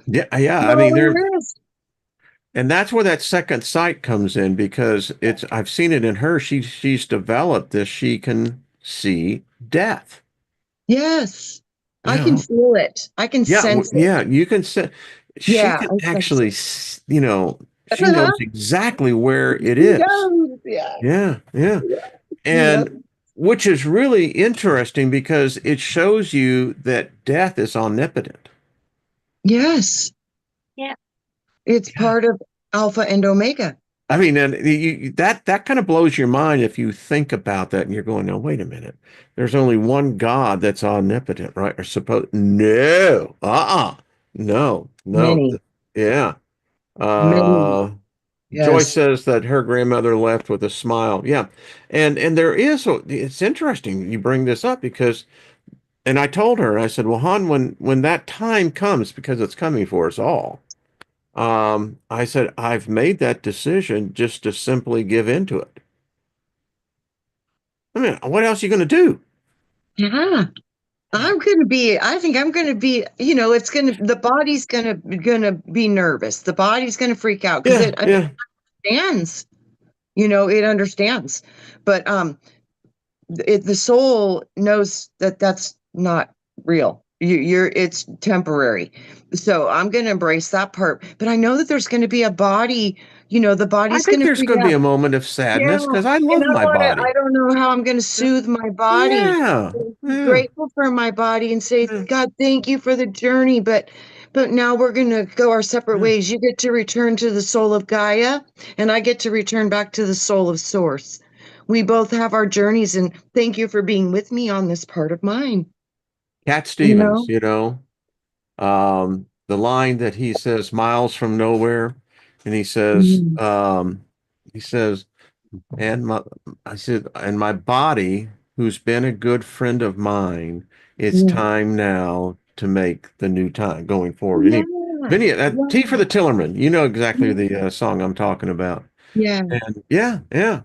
Speaker 1: Yeah, yeah. I
Speaker 2: No,
Speaker 1: mean,
Speaker 2: there is.
Speaker 1: and that's where that second sight comes in, because I've seen it in her. She's developed this. She can see death.
Speaker 2: Yes. I can
Speaker 1: Yeah,
Speaker 2: feel it. I can
Speaker 1: yeah,
Speaker 2: sense it.
Speaker 1: yeah. You can say she
Speaker 2: Yeah,
Speaker 1: can
Speaker 2: I sense
Speaker 1: actually,
Speaker 2: it.
Speaker 1: she knows exactly where it
Speaker 2: He
Speaker 1: is.
Speaker 2: knows. Yeah.
Speaker 1: Yeah, yeah.
Speaker 2: Yeah. He knows.
Speaker 1: And which is really interesting because it shows you that death is omnipotent.
Speaker 2: Yes.
Speaker 3: yeah,
Speaker 2: It's
Speaker 1: Yeah.
Speaker 2: part of Alpha and Omega.
Speaker 1: I mean, and that kind of blows your mind if you think about that and you're going, no, wait a minute. There's only one God that's omnipotent, right? Or suppose no, no, no.
Speaker 2: Many,
Speaker 1: Yeah.
Speaker 2: many.
Speaker 1: Uh, Joyce
Speaker 2: Yes.
Speaker 1: says that her grandmother left with a smile. Yeah. And there is, it's interesting you bring this up because, and I told her, I said, well, hon, when that time comes, because it's coming for us all, I said, I've made that decision just to simply give into it. I mean, what else are you going to do?
Speaker 2: Yeah. I think I'm gonna be, the body's gonna be nervous. The body's gonna freak out because
Speaker 1: Yeah,
Speaker 2: it
Speaker 1: yeah.
Speaker 2: understands, it understands. But the soul knows that that's not real. It's temporary. So I'm going to embrace that part. But I know that there's going to be a body, the
Speaker 1: I
Speaker 2: body's
Speaker 1: think
Speaker 2: going to
Speaker 1: there's
Speaker 2: freak
Speaker 1: going to be
Speaker 2: out.
Speaker 1: a moment of
Speaker 2: Yeah.
Speaker 1: sadness because I
Speaker 2: And
Speaker 1: love my
Speaker 2: I
Speaker 1: body.
Speaker 2: don't know how I'm going to soothe my body.
Speaker 1: Yeah,
Speaker 2: Be
Speaker 1: yeah,
Speaker 2: grateful for my body and say,
Speaker 1: yeah,
Speaker 2: God, thank you for the journey. But now we're going to go our separate
Speaker 1: yeah.
Speaker 2: ways. You get to return to the soul of Gaia, and I get to return back to the soul of Source. We both have our journeys, and thank you for being with me on this part of mine.
Speaker 1: Cat
Speaker 2: You
Speaker 1: Stevens,
Speaker 2: know?
Speaker 1: the line that he says, miles from nowhere, and
Speaker 2: Mm,
Speaker 1: he says, and I said, and my body, who's been a good friend of mine, it's
Speaker 2: yeah.
Speaker 1: time now to make the new time going forward.
Speaker 2: Yeah.
Speaker 1: Tea for
Speaker 2: Yeah.
Speaker 1: the Tillerman, you know exactly the song I'm talking about.
Speaker 2: Yeah.
Speaker 1: And yeah, yeah,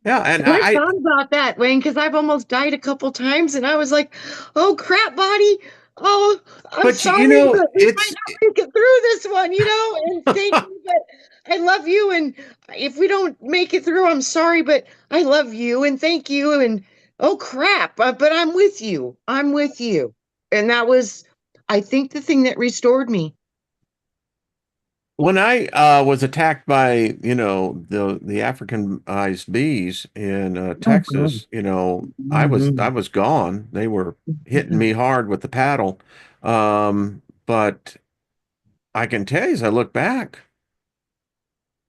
Speaker 1: yeah. And
Speaker 2: And I thought about that, Wayne, because I've almost died a couple times, and I was like, "Oh crap, body! Oh, I'm
Speaker 1: but
Speaker 2: sorry, but we might
Speaker 1: it's
Speaker 2: not make it through this one, And thank you, but I love you, and if we don't make it through, I'm sorry, but I love you, and thank you, and oh crap, but I'm with you. I'm with you, and that was, I think, the thing that restored me.
Speaker 1: when I was attacked by, the Africanized bees in
Speaker 2: Oh God.
Speaker 1: Texas, I
Speaker 2: Mhm.
Speaker 1: was gone. They were hitting me hard with the paddle. But I can tell you as I look back,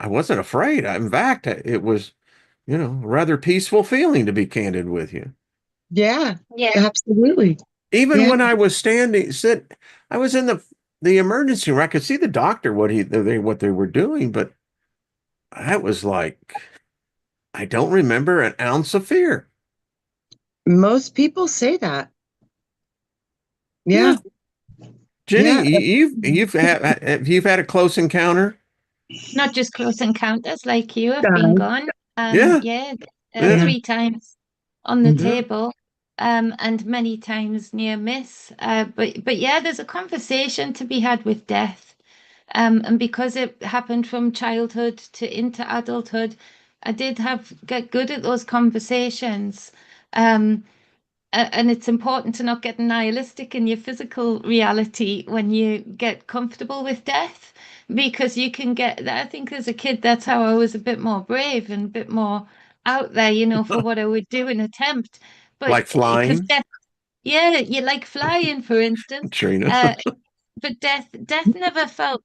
Speaker 1: I wasn't afraid. In fact, it was, a rather peaceful feeling, to be candid with you.
Speaker 2: Yeah,
Speaker 3: Yeah.
Speaker 2: absolutely.
Speaker 1: Even
Speaker 2: Yeah.
Speaker 1: when I was I was in the emergency room. I could see the doctor what they were doing, but I was like, I don't remember an ounce of fear.
Speaker 2: Most people say that.
Speaker 1: Yeah,
Speaker 2: Yeah.
Speaker 1: Jenny,
Speaker 2: Yeah.
Speaker 1: you've had a close encounter.
Speaker 3: Not just close encounters like you. I've been
Speaker 2: Uh,
Speaker 3: gone.
Speaker 1: Yeah,
Speaker 3: Yeah,
Speaker 1: yeah,
Speaker 2: yeah.
Speaker 3: 3 times on the
Speaker 1: yeah.
Speaker 3: table, and many times near miss. But yeah, there's a conversation to be had with death. And because it happened from childhood to into adulthood, I did have get good at those conversations. Um, and it's important to not get nihilistic in your physical reality when you get comfortable with death, because you can get, I think as a kid, that's how I was a bit more brave and a bit more out there, for what I would do and attempt. But
Speaker 1: Like
Speaker 3: because
Speaker 1: flying,
Speaker 3: death, yeah, you like flying, for instance,
Speaker 1: Trina.
Speaker 3: uh, but death never felt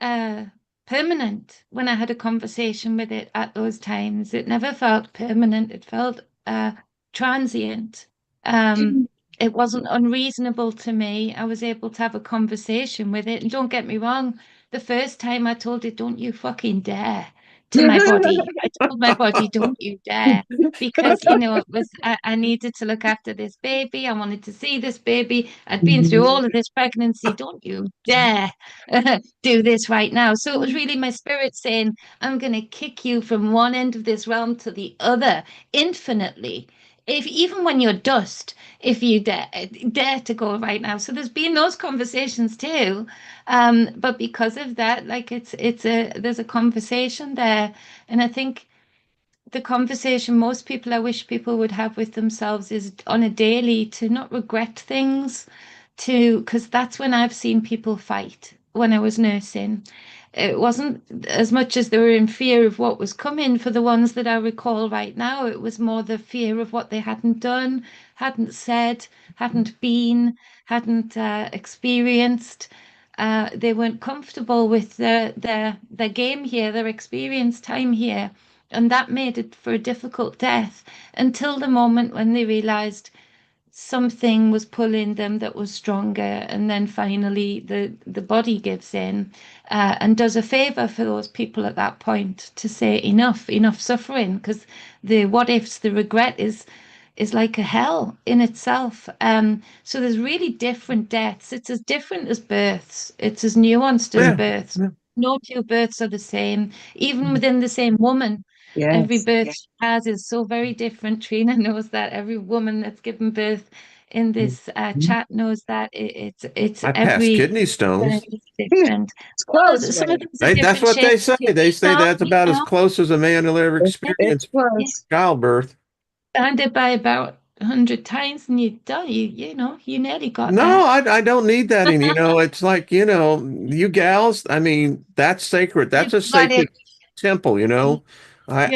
Speaker 3: uh, permanent when I had a conversation with it at those times. It never felt permanent. It felt transient. Um, it wasn't unreasonable to me. I was able to have a conversation with it. And don't get me wrong, the first time I told it, don't you fucking dare to my body. I told my body, don't you dare. Because, it was, I needed to look after this baby. I wanted to see this baby. I'd been through all of this pregnancy. Don't you dare do this right now. So it was really my spirit saying, I'm going to kick you from one end of this realm to the other infinitely. If even when you're dust, if you dare to go right now. So there's been those conversations too. But because of that, like there's a conversation there. And I think the conversation most people I wish people would have with themselves is on a daily to not regret things, to because that's when I've seen people fight when I was nursing. It wasn't as much as they were in fear of what was coming for the ones that I recall right now. It was more the fear of what they hadn't done, hadn't said, hadn't been, hadn't experienced. They weren't comfortable with their game here, their experience time here, and that made it for a difficult death until the moment when they realized something was pulling them that was stronger, and then finally the body gives in, and does a favor for those people at that point to say enough suffering, because the what ifs, the regret is like a hell in itself. So there's really different deaths. It's as different as births. It's as nuanced as
Speaker 1: Yeah,
Speaker 3: births.
Speaker 1: yeah.
Speaker 3: No two births are the same, even within the same woman. Every
Speaker 2: Yes.
Speaker 3: birth she has is so very different. Trina knows that. Every woman that's given birth in this chat knows that it's
Speaker 1: I passed
Speaker 3: every
Speaker 1: kidney
Speaker 3: birth
Speaker 1: stones.
Speaker 3: is different.
Speaker 2: It's
Speaker 3: Well,
Speaker 2: close,
Speaker 3: some of
Speaker 2: right?
Speaker 3: those are
Speaker 1: That's
Speaker 3: different
Speaker 1: what
Speaker 3: shapes
Speaker 1: they
Speaker 3: of
Speaker 1: say. They
Speaker 3: kidney
Speaker 1: say
Speaker 3: stone,
Speaker 1: that's about as close as a man will ever
Speaker 2: It's
Speaker 1: experience
Speaker 2: close.
Speaker 1: childbirth.
Speaker 3: expanded by about 100 times, and you done. You nearly got
Speaker 1: No,
Speaker 3: there.
Speaker 1: I don't need that. And it's like, you gals, I mean, that's sacred. That's
Speaker 3: You've
Speaker 1: a
Speaker 3: got it.
Speaker 1: sacred temple,
Speaker 3: Yeah,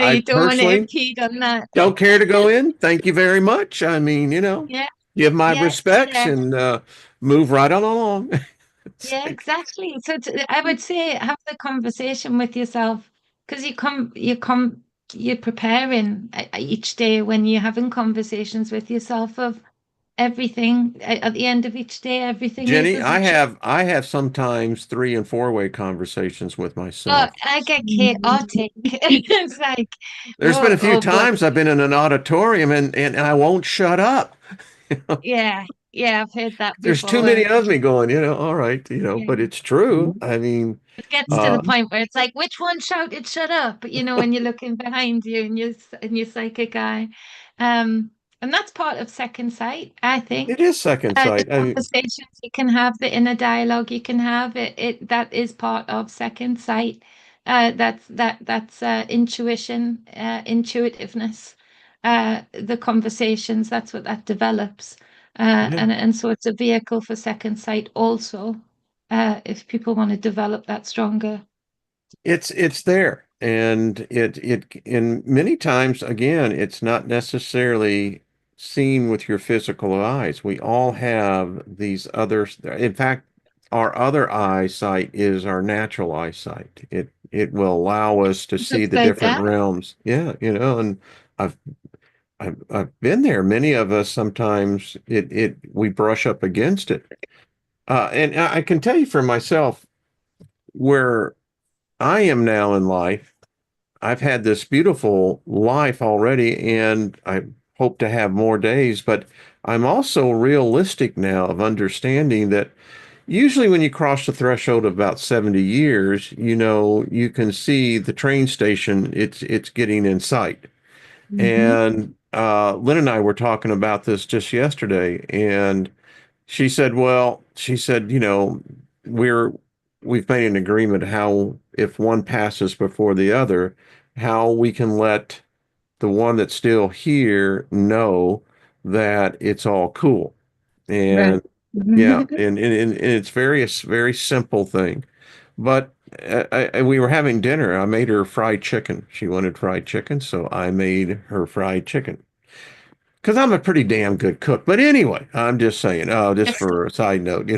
Speaker 1: I
Speaker 3: you don't want to
Speaker 1: personally
Speaker 3: impede on that.
Speaker 1: don't care to go in. Thank you very much. I mean,
Speaker 3: Yeah,
Speaker 1: give my
Speaker 3: yeah,
Speaker 1: respects
Speaker 3: yeah.
Speaker 1: and move right on along. It's
Speaker 3: Yeah,
Speaker 1: like,
Speaker 3: exactly. So I would say have the conversation with yourself, because you're preparing each day when you're having conversations with yourself of everything. At the end of each day, everything is
Speaker 1: Jenny,
Speaker 3: as it should.
Speaker 1: I have sometimes 3 and 4-way conversations with
Speaker 3: Oh,
Speaker 1: myself.
Speaker 3: I get chaotic. It's like,
Speaker 1: There's been
Speaker 3: oh,
Speaker 1: a few
Speaker 3: oh boy.
Speaker 1: times I've been in an auditorium and I won't shut up.
Speaker 3: Yeah, yeah, I've heard that
Speaker 1: There's too
Speaker 3: before.
Speaker 1: many of me going, all right, but
Speaker 3: Yeah.
Speaker 1: it's true. I mean,
Speaker 3: It gets to the
Speaker 1: uh,
Speaker 3: point where it's like, which one shouted "shut up"? When you're looking behind you and your psychic eye, and that's part of second sight, I
Speaker 1: it
Speaker 3: think.
Speaker 1: is second
Speaker 3: The
Speaker 1: sight. I mean,
Speaker 3: conversations you can have, the inner dialogue you can have, it that is part of second sight. That's intuition, intuitiveness. The conversations, that's what that develops,
Speaker 1: yeah.
Speaker 3: and so it's a vehicle for second sight also, if people want to develop that stronger.
Speaker 1: It's there, and and many times again, it's not necessarily seen with your physical eyes. We all have these others. In fact, our other eyesight is our natural eyesight. It will allow us to
Speaker 3: It's
Speaker 1: see the
Speaker 3: upside
Speaker 1: different
Speaker 3: down.
Speaker 1: realms. Yeah, and I've I've been there. Many of us sometimes we brush up against it. And I can tell you for myself where I am now in life. I've had this beautiful life already, and I hope to have more days, but I'm also realistic now of understanding that usually when you cross the threshold of about 70 years, you can see the train station, it's getting in sight.
Speaker 2: Hmm.
Speaker 1: And Lynn and I were talking about this just yesterday, and she said, we're we've made an agreement how if one passes before the other, how we can let the one that's still here know that it's all cool.
Speaker 2: Right.
Speaker 1: And yeah, and it's very simple thing. But we were having dinner. I made her fried chicken. She wanted fried chicken, so I made her fried chicken. Because I'm a pretty damn good cook. But anyway, I'm just saying, just for a side note,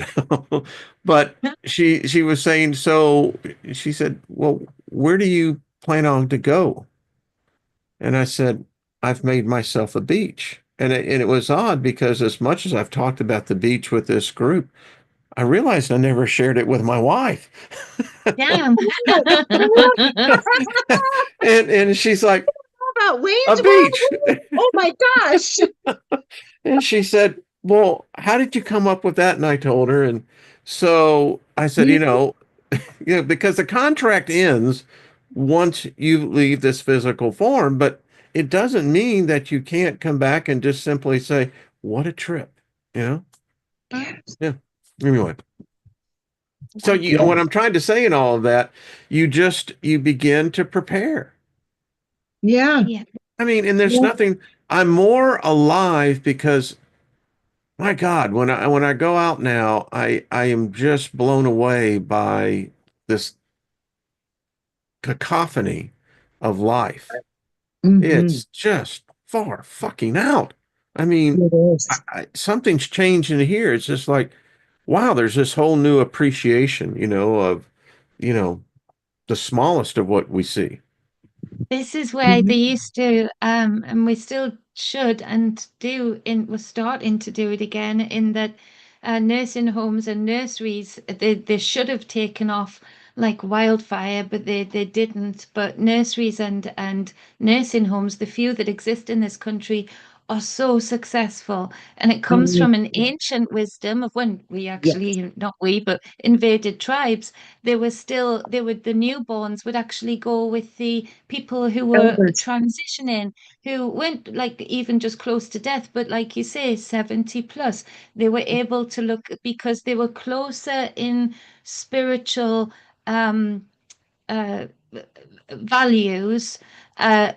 Speaker 1: But she was saying, so she said, well, where do you plan on to go? And I said, I've made myself a beach. And it was odd because as much as I've talked about the beach with this group, I realized I never shared it with my wife.
Speaker 3: Damn.
Speaker 1: And she's like,
Speaker 2: About
Speaker 1: a
Speaker 2: Wayne's
Speaker 1: beach.
Speaker 2: World? Oh my gosh.
Speaker 1: And she said, well, how did you come up with that? And I told her. And so I said, because the contract ends once you leave this physical form, but it doesn't mean that you can't come back and just simply say, what a trip, you know?
Speaker 2: Yes.
Speaker 1: Yeah. Anyway, so
Speaker 3: That's
Speaker 2: Yeah.
Speaker 1: what
Speaker 3: it.
Speaker 1: I'm trying to say in all of that, you begin to prepare.
Speaker 2: Yeah.
Speaker 3: Yeah.
Speaker 1: I mean, and there's
Speaker 2: Yeah.
Speaker 1: nothing, I'm more alive because my God, when I go out now, I am just blown away by this cacophony of life.
Speaker 2: Hmm.
Speaker 1: It's just far fucking out. I mean,
Speaker 2: It is.
Speaker 1: something's changed in here. It's just like, wow, there's this whole new appreciation, of, you know, the smallest of what we see.
Speaker 3: This is where they
Speaker 2: Mhm.
Speaker 3: used to, and we still should and do we're starting to do it again in that nursing homes and nurseries, they should have taken off like wildfire, but they didn't. But nurseries and nursing homes, the few that exist in this country, are so successful. And it comes
Speaker 2: Mhm.
Speaker 3: from an ancient wisdom of when we
Speaker 2: Yes.
Speaker 3: actually, not we, but invaded tribes. The newborns would actually go with the people who were
Speaker 2: Elders.
Speaker 3: transitioning, who weren't like even just close to death, but like you say, 70 plus. They were able to look because they were closer in spiritual um uh values, the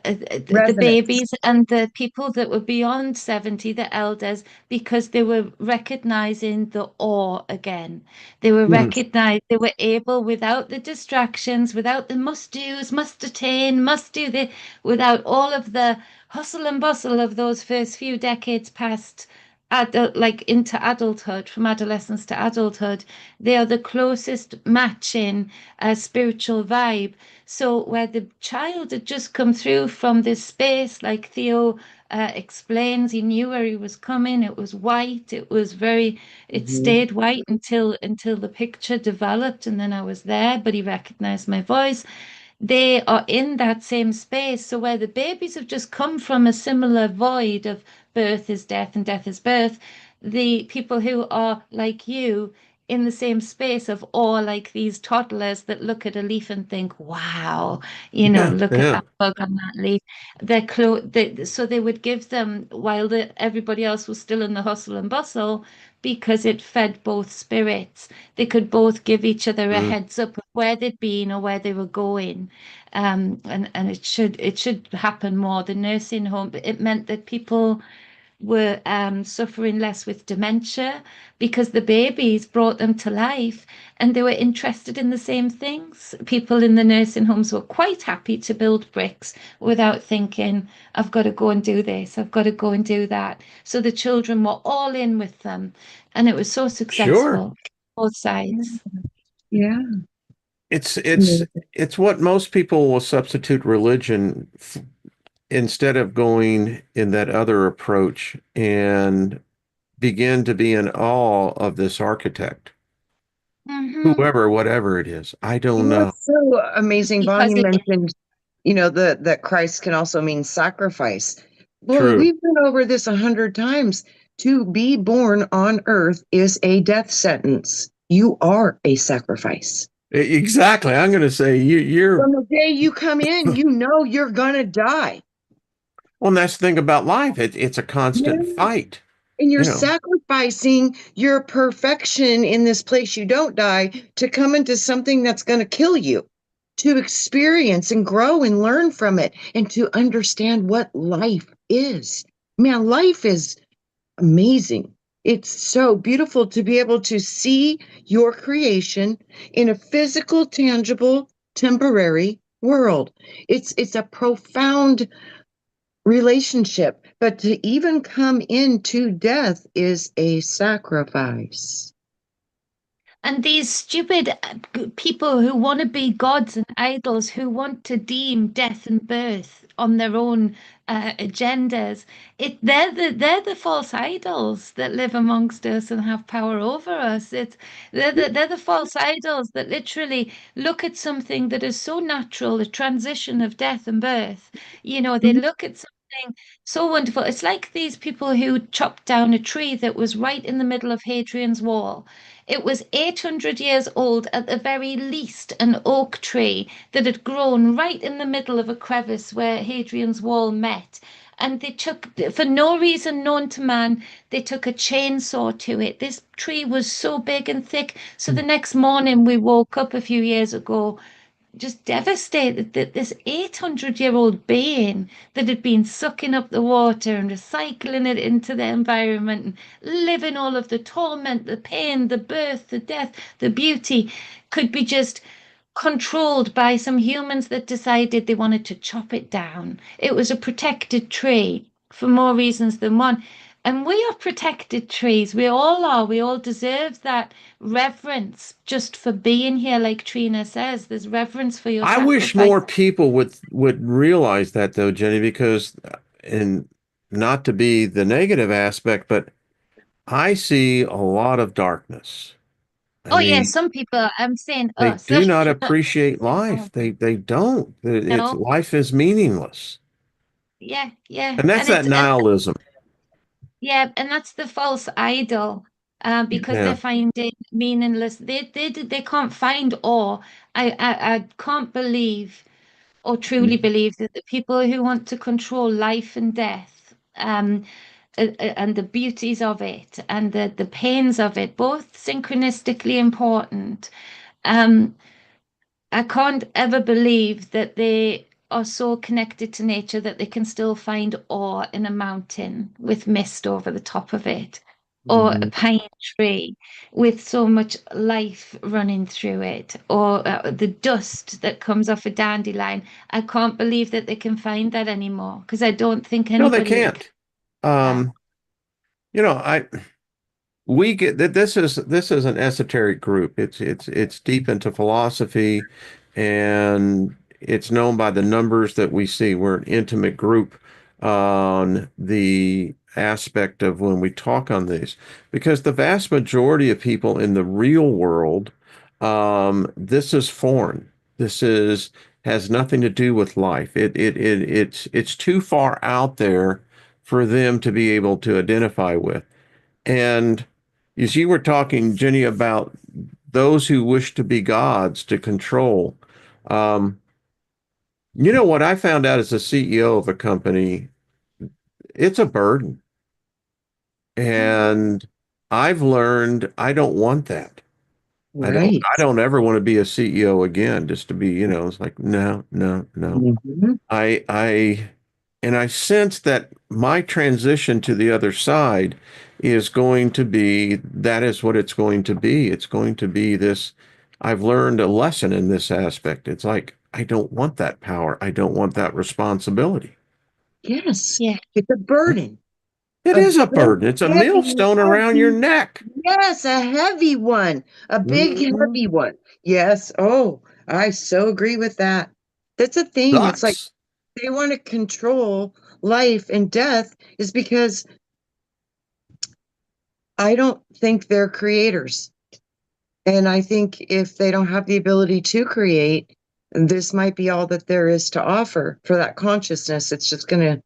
Speaker 2: Resonance.
Speaker 3: babies and the people that were beyond 70, the elders, because they were recognizing the awe again.
Speaker 1: Mhm.
Speaker 3: They were able, without the distractions, without the must do's, must attain, must do the, without all of the hustle and bustle of those first few decades past. Like into adulthood, from adolescence to adulthood, they are the closest matching spiritual vibe. So where the child had just come through from this space, like Theo explains, he knew where he was coming. It was white. It
Speaker 2: Mhm.
Speaker 3: stayed white until the picture developed, and then I was there. But he recognized my voice. They are in that same space. So where the babies have just come from a similar void of birth is death and death is birth, the people who are like you in the same space of awe, like these toddlers that look at a leaf and think, wow,
Speaker 1: Yeah,
Speaker 3: look at
Speaker 1: yeah.
Speaker 3: that bug on that leaf. So they would give them while everybody else was still in the hustle and bustle because it fed both spirits. They could both give each other a
Speaker 1: Mm.
Speaker 3: heads up of where they'd been or where they were going. And it should happen more. The nursing home, it meant that people were suffering less with dementia because the babies brought them to life and they were interested in the same things. People in the nursing homes were quite happy to build bricks without thinking, I've got to go and do this, I've got to go and do that. So the children were all in with them, and it was so
Speaker 1: Sure.
Speaker 3: successful, both sides.
Speaker 2: Yeah.
Speaker 1: It's it's
Speaker 2: Yeah.
Speaker 1: it's what most people will substitute religion instead of going in that other approach and begin to be in awe of this architect,
Speaker 3: Hmm.
Speaker 1: whoever, whatever it is. I don't know.
Speaker 2: That's so amazing. Vaughn,
Speaker 3: Because
Speaker 2: you
Speaker 3: it,
Speaker 2: mentioned, that Christ can also mean sacrifice. Well,
Speaker 1: True.
Speaker 2: we've been over this 100 times. To be born on earth is a death sentence. You are a sacrifice.
Speaker 1: Exactly. I'm going to say you're
Speaker 2: From the day you come in, you know you're gonna die.
Speaker 1: well, and that's the thing about life. It's a constant
Speaker 2: Yeah.
Speaker 1: fight,
Speaker 2: And you're
Speaker 1: you know.
Speaker 2: sacrificing your perfection in this place you don't die to come into something that's going to kill you, to experience and grow and learn from it, and to understand what life is. Man, life is amazing. It's so beautiful to be able to see your creation in a physical, tangible, temporary world. It's a profound relationship, but to even come into death is a sacrifice.
Speaker 3: and these stupid people who want to be gods and idols, who want to deem death and birth on their own agendas, they're the false idols that live amongst us and have power over us. They're the false idols that literally look at something that is so natural, the transition of death and birth. They look at something so wonderful. It's like these people who chopped down a tree that was right in the middle of Hadrian's Wall. It was 800 years old at the very least, an oak tree that had grown right in the middle of a crevice where Hadrian's Wall met. And they took, for no reason known to man, they took a chainsaw to it. This tree was so big and thick. So the next morning we woke up a few years ago just devastated that this 800-year-old being that had been sucking up the water and recycling it into the environment and living all of the torment, the pain, the birth, the death, the beauty could be just controlled by some humans that decided they wanted to chop it down. It was a protected tree for more reasons than one. And we are protected trees. We all are. We all deserve that reverence just for being here, like Trina says. There's reverence for your
Speaker 1: I wish
Speaker 3: sacrifice.
Speaker 1: more people would realize that though, Jenny, because and not to be the negative aspect, but I see a lot of darkness. I
Speaker 3: Oh, yeah,
Speaker 1: mean,
Speaker 3: some people, I'm saying
Speaker 1: they
Speaker 3: us.
Speaker 1: do not
Speaker 3: Not
Speaker 1: appreciate
Speaker 3: all.
Speaker 1: life. They don't. It's
Speaker 3: No,
Speaker 1: life is meaningless.
Speaker 3: yeah, yeah.
Speaker 1: And that's
Speaker 3: And
Speaker 1: that
Speaker 3: it's,
Speaker 1: nihilism.
Speaker 3: yeah, and that's the false idol, because they're
Speaker 1: Yeah.
Speaker 3: finding meaningless. They can't find awe. I can't believe or truly believe that the people who want to control life and death, and the beauties of it and the pains of it, both synchronistically important, um, I can't ever believe that they are so connected to nature that they can still find awe in a mountain with mist over the top of it, or a
Speaker 2: Mhm.
Speaker 3: pine tree with so much life running through it, or the dust that comes off a dandelion. I can't believe that they can find that anymore because I don't think
Speaker 1: No, they
Speaker 3: anybody that
Speaker 1: can't. Um, I we get that this is an esoteric group. It's deep into philosophy, and it's known by the numbers that we see. We're an intimate group on the aspect of when we talk on these, because the vast majority of people in the real world, this is foreign. This is has nothing to do with life. It's too far out there for them to be able to identify with. And as you were talking, Jenny, about those who wish to be gods to control, um, what I found out as a CEO of a company, it's a burden.
Speaker 3: Mhm.
Speaker 1: And I've learned I don't want that.
Speaker 2: Right.
Speaker 1: I don't ever want to be a CEO again, just to be, it's like, no, no, no.
Speaker 2: Mhm.
Speaker 1: I and I sense that my transition to the other side is going to be that is what it's going to be. It's going to be this. I've learned a lesson in this aspect. It's like I don't want that power. I don't want that responsibility.
Speaker 2: Yes,
Speaker 3: Yeah.
Speaker 2: it's a burden,
Speaker 1: It
Speaker 2: a
Speaker 1: is a
Speaker 2: big,
Speaker 1: burden. It's a
Speaker 2: heavy,
Speaker 1: millstone around your
Speaker 2: heavy,
Speaker 1: neck.
Speaker 2: yes, a heavy one, a big,
Speaker 1: Mhm.
Speaker 2: heavy one. Yes. Oh, I so agree with that. That's a thing. It's like
Speaker 1: Sucks.
Speaker 2: they want to control life and death is because I don't think they're creators. And I think if they don't have the ability to create, this might be all that there is to offer for that consciousness. It's just going to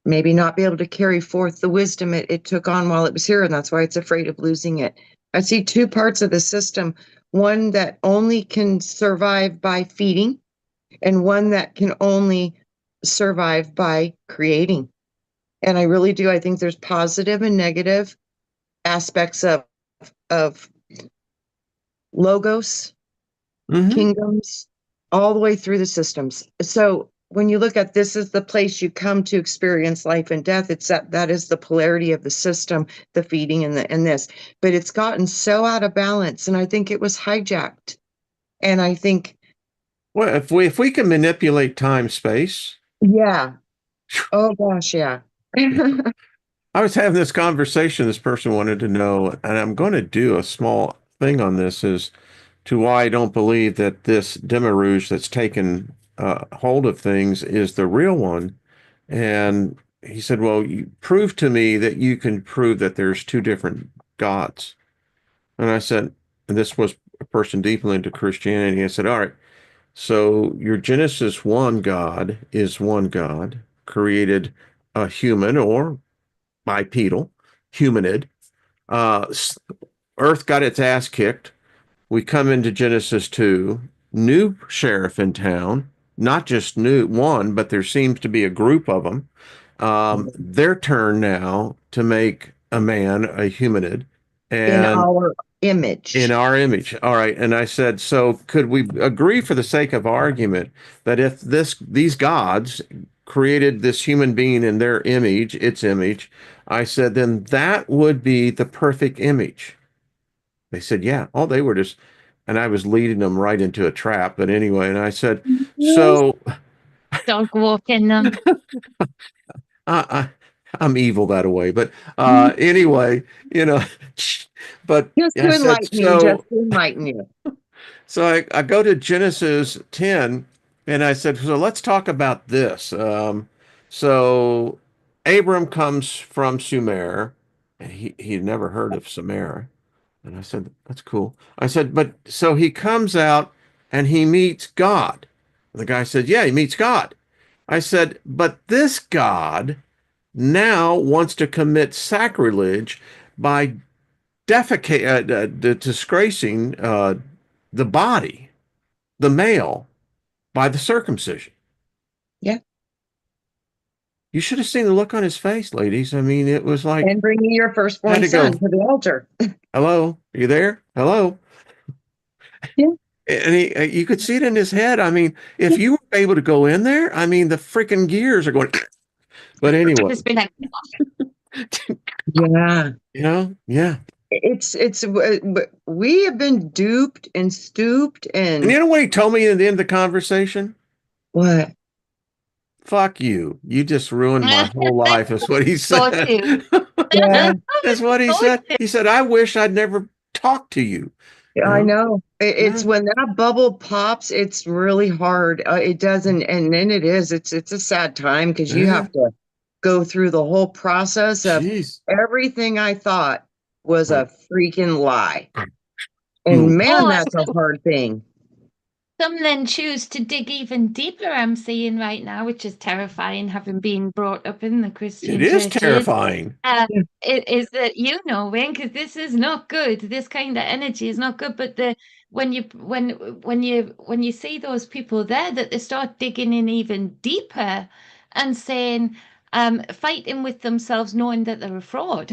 Speaker 2: maybe not be able to carry forth the wisdom it took on while it was here. And that's why it's afraid of losing it. I see two parts of the system, one that only can survive by feeding, and one that can only survive by creating. And I really do. I think there's positive and negative aspects of logos,
Speaker 1: Hmm.
Speaker 2: kingdoms, all the way through the systems. So when you look at this is the place you come to experience life and death, it's that is the polarity of the system, the feeding and this. But it's gotten so out of balance, and I think it was hijacked. And I think,
Speaker 1: Well, if we can manipulate time space,
Speaker 2: yeah, oh gosh, yeah.
Speaker 1: I was having this conversation. This person wanted to know, and I'm going to do a small thing on this, is to why I don't believe that this demiurge that's taken hold of things is the real one. And he said, "Well, you prove to me that you can prove that there's two different gods." And I said, and this was a person deeply into Christianity. I said, "All right, so your Genesis 1 God is one God, created a human or bipedal, humanid. Uh, Earth got its ass kicked. We come into Genesis 2, new sheriff in town, not just new one, but there seems to be a group of them. Their turn now to make a man a humanid
Speaker 2: In
Speaker 1: and
Speaker 2: our
Speaker 1: in
Speaker 2: image.
Speaker 1: our image. All right. And I said, so could we agree for the sake of argument that if these gods created this human being in their image, its image, I said, then that would be the perfect image. They said, yeah. Oh, they were just, and I was leading them right into a trap. But anyway, and I said,
Speaker 2: Yes.
Speaker 1: so
Speaker 3: Dog walking them.
Speaker 1: I, I'm evil that way. But anyway, you know, but
Speaker 2: Just
Speaker 1: I
Speaker 2: to
Speaker 1: said,
Speaker 2: enlighten you, just
Speaker 1: so
Speaker 2: to enlighten you.
Speaker 1: So I go to Genesis 10 and I said, so let's talk about this. So Abram comes from Sumer, and he'd never heard of Sumer. And I said, that's cool. I said, but so he comes out and he meets God. And the guy said, yeah, he meets God. I said, but this God now wants to commit sacrilege by disgracing the body, the male, by the circumcision.
Speaker 2: Yeah.
Speaker 1: You should have seen the look on his face, ladies. I mean, it was like,
Speaker 2: And bringing your
Speaker 1: I had
Speaker 2: firstborn
Speaker 1: to go,
Speaker 2: son to the altar.
Speaker 1: hello, are you there? Hello.
Speaker 2: Yeah.
Speaker 1: And you could see it in his head. I mean, if you were able to go in there, I mean, the freaking gears are going. But anyway,
Speaker 3: Just be like,
Speaker 2: Yeah.
Speaker 1: yeah.
Speaker 2: We have been duped and stooped
Speaker 1: And
Speaker 2: and
Speaker 1: you know what he told me at the end of the conversation?
Speaker 2: what?
Speaker 1: Fuck you. You just ruined my whole life, is what he
Speaker 3: go
Speaker 1: said.
Speaker 3: to.
Speaker 2: Yeah,
Speaker 1: That's what he
Speaker 3: Go
Speaker 1: said.
Speaker 3: to.
Speaker 1: He said, I wish I'd never talked to you. You
Speaker 2: I
Speaker 1: know?
Speaker 2: know. It's
Speaker 1: Yeah.
Speaker 2: when that bubble pops, it's really hard. It doesn't, and then it's a sad time because you
Speaker 1: Yeah.
Speaker 2: have to go through the whole process of
Speaker 1: Jeez.
Speaker 2: everything I thought was
Speaker 1: Right.
Speaker 2: a freaking lie. And
Speaker 1: Boom.
Speaker 2: man,
Speaker 3: Oh,
Speaker 2: that's a hard thing.
Speaker 3: some then choose to dig even deeper, I'm seeing right now, which is terrifying, having been brought up in the
Speaker 1: It
Speaker 3: Christian
Speaker 1: is
Speaker 3: churches.
Speaker 1: terrifying.
Speaker 2: Yeah.
Speaker 3: It is that Wayne, because this is not good. This kind of energy is not good. But the when you see those people there, that they start digging in even deeper and saying, fighting with themselves, knowing that they're a fraud.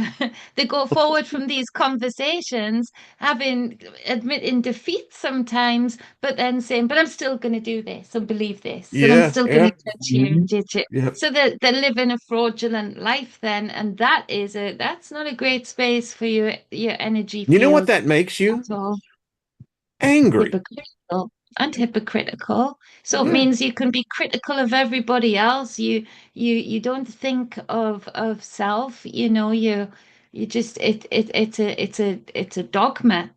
Speaker 3: They go forward from these conversations, having admitting defeat sometimes, but then saying, "But I'm still going to do this and believe this, and I'm
Speaker 1: Yeah.
Speaker 3: still going
Speaker 1: Yeah.
Speaker 3: to touch here and
Speaker 2: Mhm.
Speaker 3: ditch it."
Speaker 1: Yeah.
Speaker 3: So they're living a fraudulent life then, and that's not a great space for your energy
Speaker 1: You know what
Speaker 3: field
Speaker 1: that makes you?
Speaker 3: at all.
Speaker 1: Angry.
Speaker 3: Hypocritical and hypocritical. So it
Speaker 1: Yeah.
Speaker 3: means you can be critical of everybody else. You don't think of self, you just it's a dogma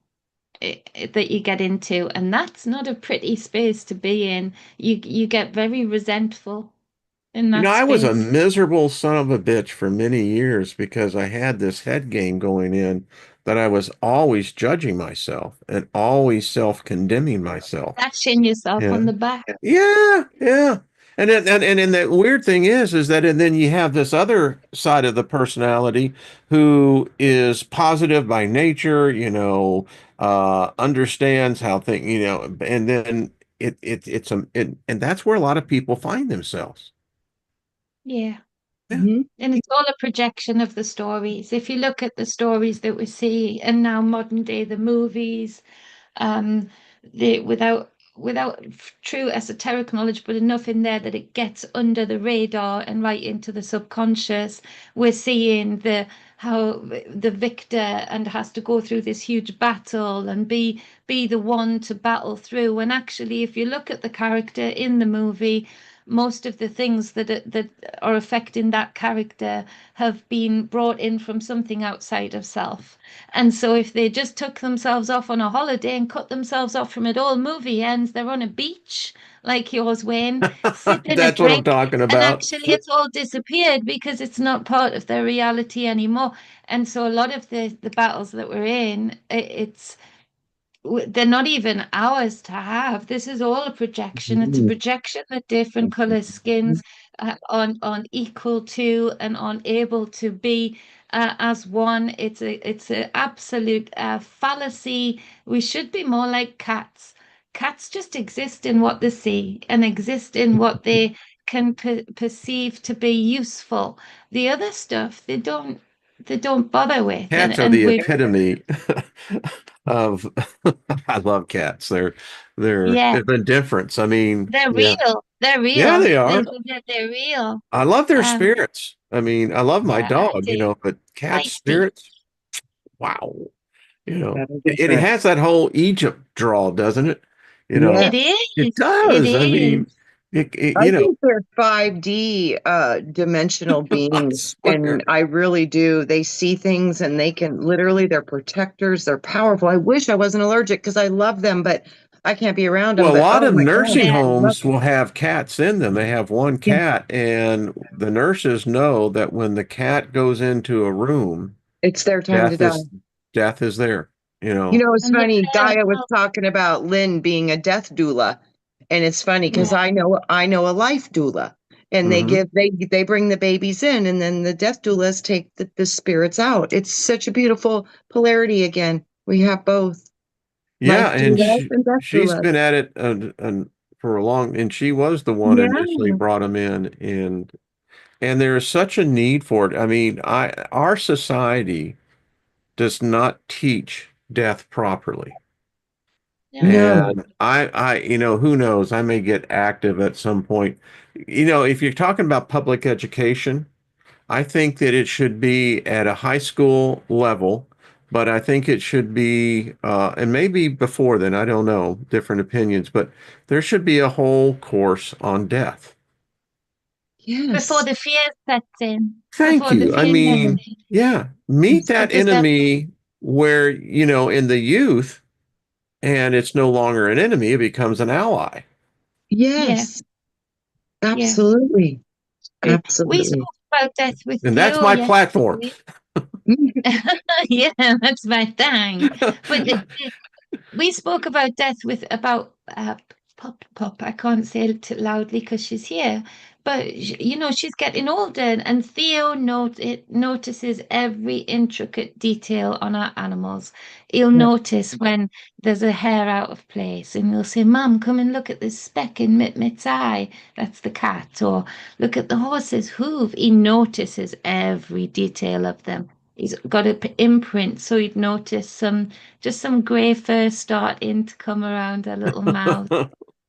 Speaker 3: that you get into, and that's not a pretty space to be in. You get very resentful. in
Speaker 1: You know,
Speaker 3: that
Speaker 1: I was a
Speaker 3: space.
Speaker 1: miserable son of a bitch for many years because I had this head game going in that I was always judging myself and always self-condemning myself.
Speaker 3: Lashing yourself on
Speaker 1: Yeah.
Speaker 3: the back.
Speaker 1: Yeah, yeah. And the weird thing is that and then you have this other side of the personality who is positive by nature, understands how things, and then and that's where a lot of people find themselves.
Speaker 3: Yeah.
Speaker 1: Yeah.
Speaker 2: Mhm.
Speaker 3: And it's all a projection of the stories. If you look at the stories that we see, and now modern day, the movies, um, without true esoteric knowledge, but enough in there that it gets under the radar and right into the subconscious. We're seeing the how the victor and has to go through this huge battle and be the one to battle through. And actually, if you look at the character in the movie, most of the things that are affecting that character have been brought in from something outside of self. And so if they just took themselves off on a holiday and cut themselves off from it all, movie ends, they're on a beach like yours, Wayne, sipping a
Speaker 1: That's what I'm
Speaker 3: drink,
Speaker 1: talking
Speaker 3: and
Speaker 1: about.
Speaker 3: actually it's all disappeared because it's not part of their reality anymore. And so a lot of the battles that we're in, it's they're not even ours to have. This is all a projection. It's a
Speaker 2: Mhm.
Speaker 3: projection that different color skins on equal to and on able to be as one. It's a absolute fallacy. We should be more like cats. Cats just exist in what they see and exist in what they can perceive to be useful. The other stuff they don't bother with,
Speaker 1: Cats are
Speaker 3: and
Speaker 1: the
Speaker 3: we
Speaker 1: epitome of I love cats. They're
Speaker 3: yeah.
Speaker 1: there's a difference. I mean,
Speaker 3: They're
Speaker 1: yeah.
Speaker 3: real. They're
Speaker 1: Yeah,
Speaker 3: real.
Speaker 1: they
Speaker 3: They,
Speaker 1: are.
Speaker 3: they're real.
Speaker 1: I love their
Speaker 3: Um,
Speaker 1: spirits. I mean, I love my
Speaker 3: yeah, I
Speaker 1: dog,
Speaker 3: do.
Speaker 1: but cat
Speaker 3: Feisty.
Speaker 1: spirits, wow.
Speaker 2: That is
Speaker 1: It
Speaker 2: different.
Speaker 1: has that whole Egypt drawl, doesn't it? You
Speaker 2: Yeah.
Speaker 1: know,
Speaker 3: It
Speaker 1: it
Speaker 3: is. It
Speaker 1: does. I mean,
Speaker 3: is.
Speaker 2: I think they're 5D dimensional
Speaker 1: I
Speaker 2: beings, and
Speaker 1: swear.
Speaker 2: I really do. They see things and they can literally, they're protectors, they're powerful. I wish I wasn't allergic because I love them, but I can't be around them.
Speaker 1: Well, a
Speaker 2: But
Speaker 1: lot
Speaker 2: oh
Speaker 1: of
Speaker 2: my God,
Speaker 1: nursing
Speaker 3: Yeah.
Speaker 2: I love
Speaker 1: homes will have cats in them. They have one
Speaker 2: them.
Speaker 1: cat, and the nurses know that when the cat goes into a room,
Speaker 2: It's their time to
Speaker 1: death
Speaker 2: die.
Speaker 1: is death is there, you
Speaker 2: You
Speaker 1: know.
Speaker 2: know, it's
Speaker 3: And the
Speaker 2: funny.
Speaker 3: parent,
Speaker 2: Gaia was talking about Lynn being a death doula, and it's funny because
Speaker 3: yeah,
Speaker 2: I know a life doula, and they
Speaker 1: Hmm.
Speaker 2: give they bring the babies in, and then the death doulas take the spirits out. It's such a beautiful polarity again. We have both
Speaker 1: Yeah,
Speaker 2: life
Speaker 1: and
Speaker 2: doulas and death
Speaker 1: she's
Speaker 2: doulas.
Speaker 1: been at it for a long, and she was the one
Speaker 2: Yeah,
Speaker 1: initially brought him in, and there is such a need for it. I mean, I our society does not teach death properly.
Speaker 3: no,
Speaker 2: no,
Speaker 1: And who knows? I may get active at some point. If you're talking about public education, I think that it should be at a high school level, but I think it should be, and maybe before then, I don't know, different opinions, but there should be a whole course on death.
Speaker 3: before
Speaker 2: yes,
Speaker 3: the fear sets in.
Speaker 1: Thank
Speaker 3: Before the
Speaker 1: you. I
Speaker 3: fear sets
Speaker 1: mean,
Speaker 3: in.
Speaker 1: yeah, meet that
Speaker 3: Because that's
Speaker 1: enemy where, in the youth, and it's no longer an enemy, it becomes an ally.
Speaker 3: yeah,
Speaker 2: yes,
Speaker 3: yeah.
Speaker 2: absolutely,
Speaker 3: We
Speaker 2: absolutely.
Speaker 3: spoke about death with
Speaker 1: And that's
Speaker 3: Theo
Speaker 1: my platform.
Speaker 3: yesterday. Yeah, that's my thing. But we spoke about death with about Pop. I can't say it too loudly because she's here, but she's getting older, and Theo notices every intricate detail on our animals. He'll
Speaker 2: Yeah.
Speaker 3: notice when there's a hair out of place, and he'll say, "Mum, come and look at this speck in Mit's eye. That's the cat." Or look at the horse's hoof. He notices every detail of them. He's got an imprint, so he'd notice some grey fur starting to come around her little mouth.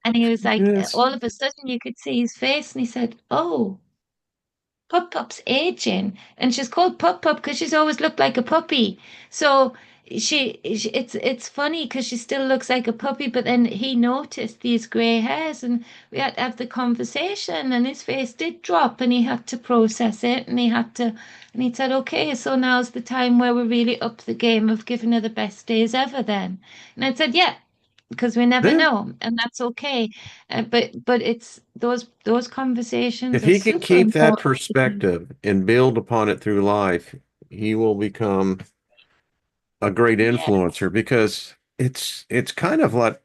Speaker 3: And he was like,
Speaker 1: Yes.
Speaker 3: all of a sudden you could see his face, and he said, "Oh, Pup's aging." And she's called Pup because she's always looked like a puppy. So it's funny because she still looks like a puppy, but then he noticed these grey hairs, and we had to have the conversation, and his face did drop, and he had to process it, and he said, "Okay, so now's the time where we're really up the game of giving her the best days ever then." And I said, "Yeah, because we never
Speaker 1: Yeah.
Speaker 3: know, and that's okay. But it's those
Speaker 1: If
Speaker 3: conversations are
Speaker 1: he can
Speaker 3: super
Speaker 1: keep that
Speaker 3: important.
Speaker 1: perspective and build upon it through life, he will become a great
Speaker 3: Yeah,
Speaker 1: influencer because it's kind of like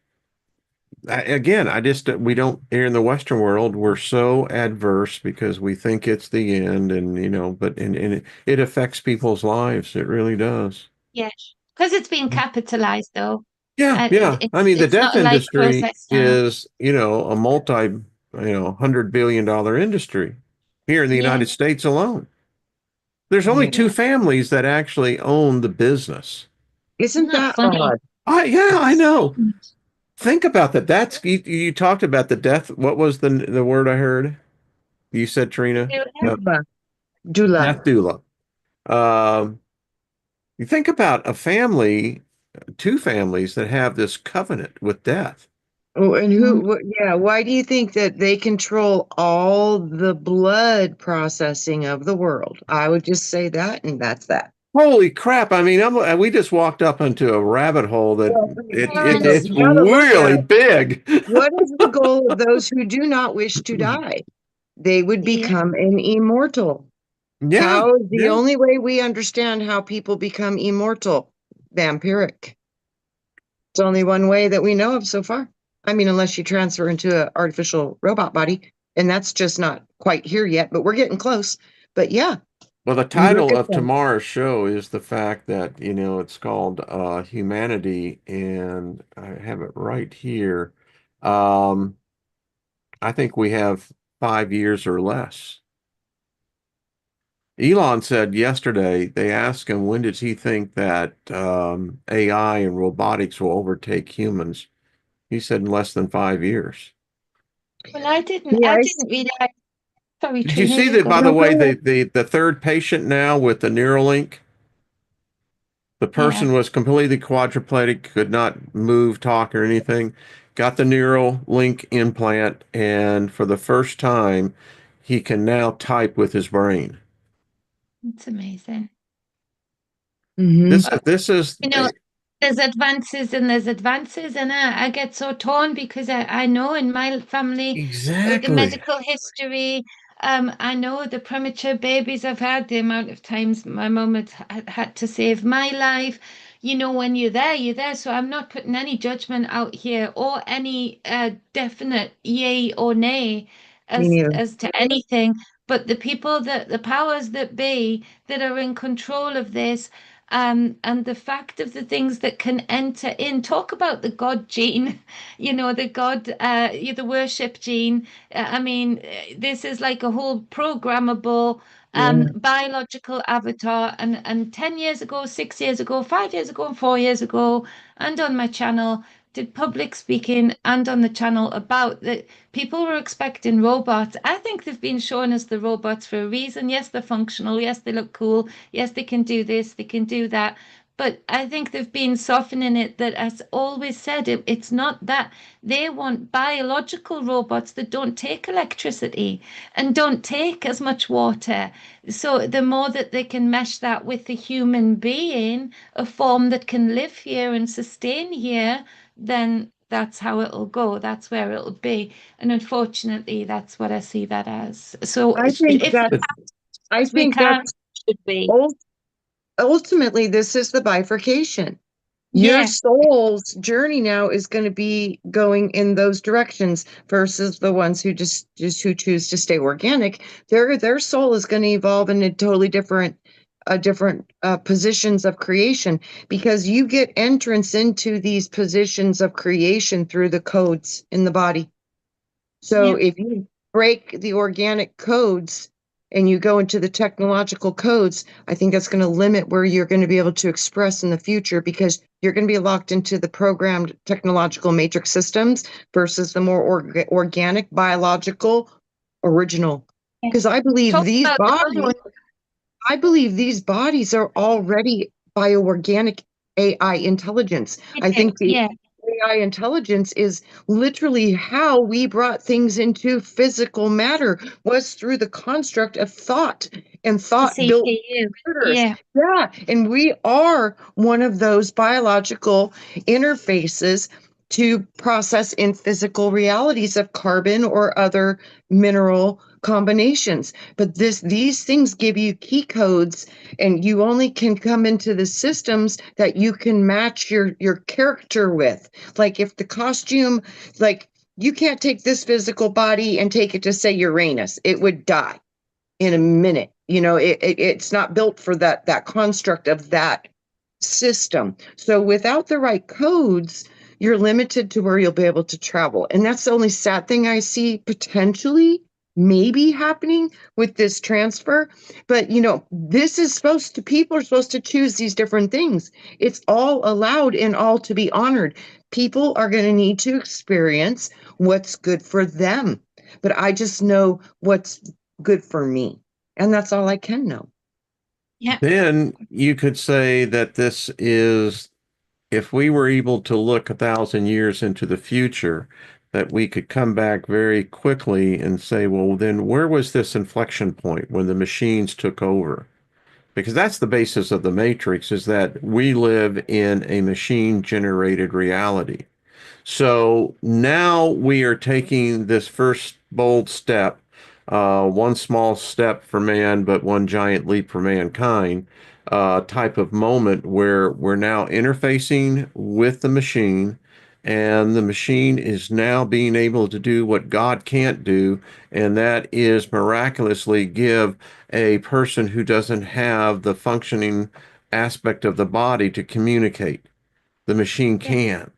Speaker 1: again, I just we don't here in the Western world, we're so adverse because we think it's the end and but and it affects people's lives. It really does.
Speaker 3: yeah, because it's been capitalized though.
Speaker 1: Yeah, yeah. I mean, the
Speaker 3: It's
Speaker 1: death
Speaker 3: not a light
Speaker 1: industry
Speaker 3: process now.
Speaker 1: is, a $100 billion industry here in the
Speaker 3: Yeah,
Speaker 1: United States alone. There's only two
Speaker 3: yeah.
Speaker 1: families that actually own the business.
Speaker 3: Isn't
Speaker 2: Isn't
Speaker 3: that
Speaker 2: that
Speaker 3: funny?
Speaker 2: odd?
Speaker 1: Yeah, I know.
Speaker 3: Mm.
Speaker 1: Think about that. You talked about the death. What was the word I heard? You said, Trina,
Speaker 2: Dula. Dula.
Speaker 1: death doula. Um, you think about a family, two families that have this covenant with death.
Speaker 2: Oh, and
Speaker 3: Mm.
Speaker 2: yeah, why do you think that they control all the blood processing of the world? I would just say that, and that's that.
Speaker 1: Holy crap! I mean, we just walked up into a rabbit hole that
Speaker 2: Well,
Speaker 1: it's
Speaker 2: you gotta look at
Speaker 1: really big.
Speaker 2: what is the goal of those who do not wish to die? They would
Speaker 3: Yeah,
Speaker 2: become an immortal.
Speaker 1: Yeah,
Speaker 2: How is the
Speaker 1: yeah.
Speaker 2: only way we understand how people become immortal? Vampiric. It's only one way that we know of so far. I mean, unless you transfer into an artificial robot body, and that's just not quite here yet, but we're getting close. But yeah,
Speaker 1: Well, the
Speaker 2: you look
Speaker 1: title
Speaker 2: at
Speaker 1: of
Speaker 2: them.
Speaker 1: tomorrow's show is the fact that, it's called Humanity, and I have it right here. Um, I think we have 5 years or less. Elon said yesterday, they asked him when does he think that AI and robotics will overtake humans. He said in less than 5 years.
Speaker 3: well, I didn't. I
Speaker 2: Yes.
Speaker 3: didn't realize. Sorry,
Speaker 1: Did you
Speaker 3: Trina,
Speaker 1: see
Speaker 3: you
Speaker 1: that, by
Speaker 3: go.
Speaker 1: the
Speaker 2: No, go
Speaker 1: way,
Speaker 2: ahead.
Speaker 1: the third patient now with the Neuralink? The
Speaker 3: Yeah,
Speaker 1: person was completely quadriplegic, could not move, talk, or anything. Got the Neuralink implant, and for the first time, he can now type with his brain.
Speaker 3: it's amazing.
Speaker 2: Hmm.
Speaker 1: This is
Speaker 3: You know, there's advances and there's advances, and I get so torn because I know in my family, the
Speaker 1: exactly.
Speaker 3: medical history, I know the premature babies I've had, the amount of times my mum had to save my life. You know, when you're there, you're there. So I'm not putting any judgment out here or any definite yay or nay
Speaker 2: Me neither.
Speaker 3: as to anything. But the people that the powers that be that are in control of this, and the fact of the things that can enter in. Talk about the God gene, the God, the worship gene. I mean, this is like a whole programmable
Speaker 2: Yeah.
Speaker 3: biological avatar. And 10 years ago, 6 years ago, 5 years ago, and 4 years ago, and on my channel, did public speaking and on the channel about that people were expecting robots. I think they've been shown as the robots for a reason. Yes, they're functional. Yes, they look cool. Yes, they can do this, they can do that. But I think they've been softening it that, as always said, it's not that they want biological robots that don't take electricity and don't take as much water. So the more that they can mesh that with a human being, a form that can live here and sustain here, then that's how it'll go. That's where it'll be. And unfortunately, that's what I see that as. So
Speaker 2: I think
Speaker 3: if
Speaker 2: that's
Speaker 1: But
Speaker 2: I
Speaker 3: we
Speaker 2: think
Speaker 3: can,
Speaker 2: that's
Speaker 3: should we?
Speaker 2: ul- ultimately this is the bifurcation. Your
Speaker 3: Yeah,
Speaker 2: soul's journey now is going to be going in those directions versus the ones who just who choose to stay organic. Their soul is going to evolve in a totally different positions of creation because you get entrance into these positions of creation through the codes in the body. So
Speaker 3: yeah.
Speaker 2: if you break the organic codes and you go into the technological codes, I think that's going to limit where you're going to be able to express in the future because you're going to be locked into the programmed technological matrix systems versus the more organic, biological, original.
Speaker 3: Yeah.
Speaker 2: Because
Speaker 3: Talk about the unknown.
Speaker 2: I believe these bodies are already bioorganic AI intelligence. I think the
Speaker 3: Yeah,
Speaker 2: AI intelligence is literally how we brought things into physical matter was through the construct of thought and
Speaker 3: the
Speaker 2: thought built
Speaker 3: CPU.
Speaker 2: computers.
Speaker 3: Yeah,
Speaker 2: Yeah, and we are one of those biological interfaces to process in physical realities of carbon or other mineral combinations. But these things give you key codes, and you only can come into the systems that you can match your character with. Like if the costume, like you can't take this physical body and take it to, say, Uranus. It would die in a minute. It's not built for that construct of that system. So without the right codes, you're limited to where you'll be able to travel. And that's the only sad thing I see potentially maybe happening with this transfer. But this is people are supposed to choose these different things. It's all allowed and all to be honored. People are going to need to experience what's good for them. But I just know what's good for me. And that's all I can know.
Speaker 3: Yeah.
Speaker 1: Then you could say that this is, if we were able to look 1,000 years into the future, that we could come back very quickly and say, well, then where was this inflection point when the machines took over? Because that's the basis of the Matrix, is that we live in a machine-generated reality. So now we are taking this first bold step, one small step for man, but one giant leap for mankind, type of moment where we're now interfacing with the machine, and the machine is now being able to do what God can't do, and that is miraculously give a person who doesn't have the functioning aspect of the body to communicate. The machine
Speaker 3: Yeah.
Speaker 1: can.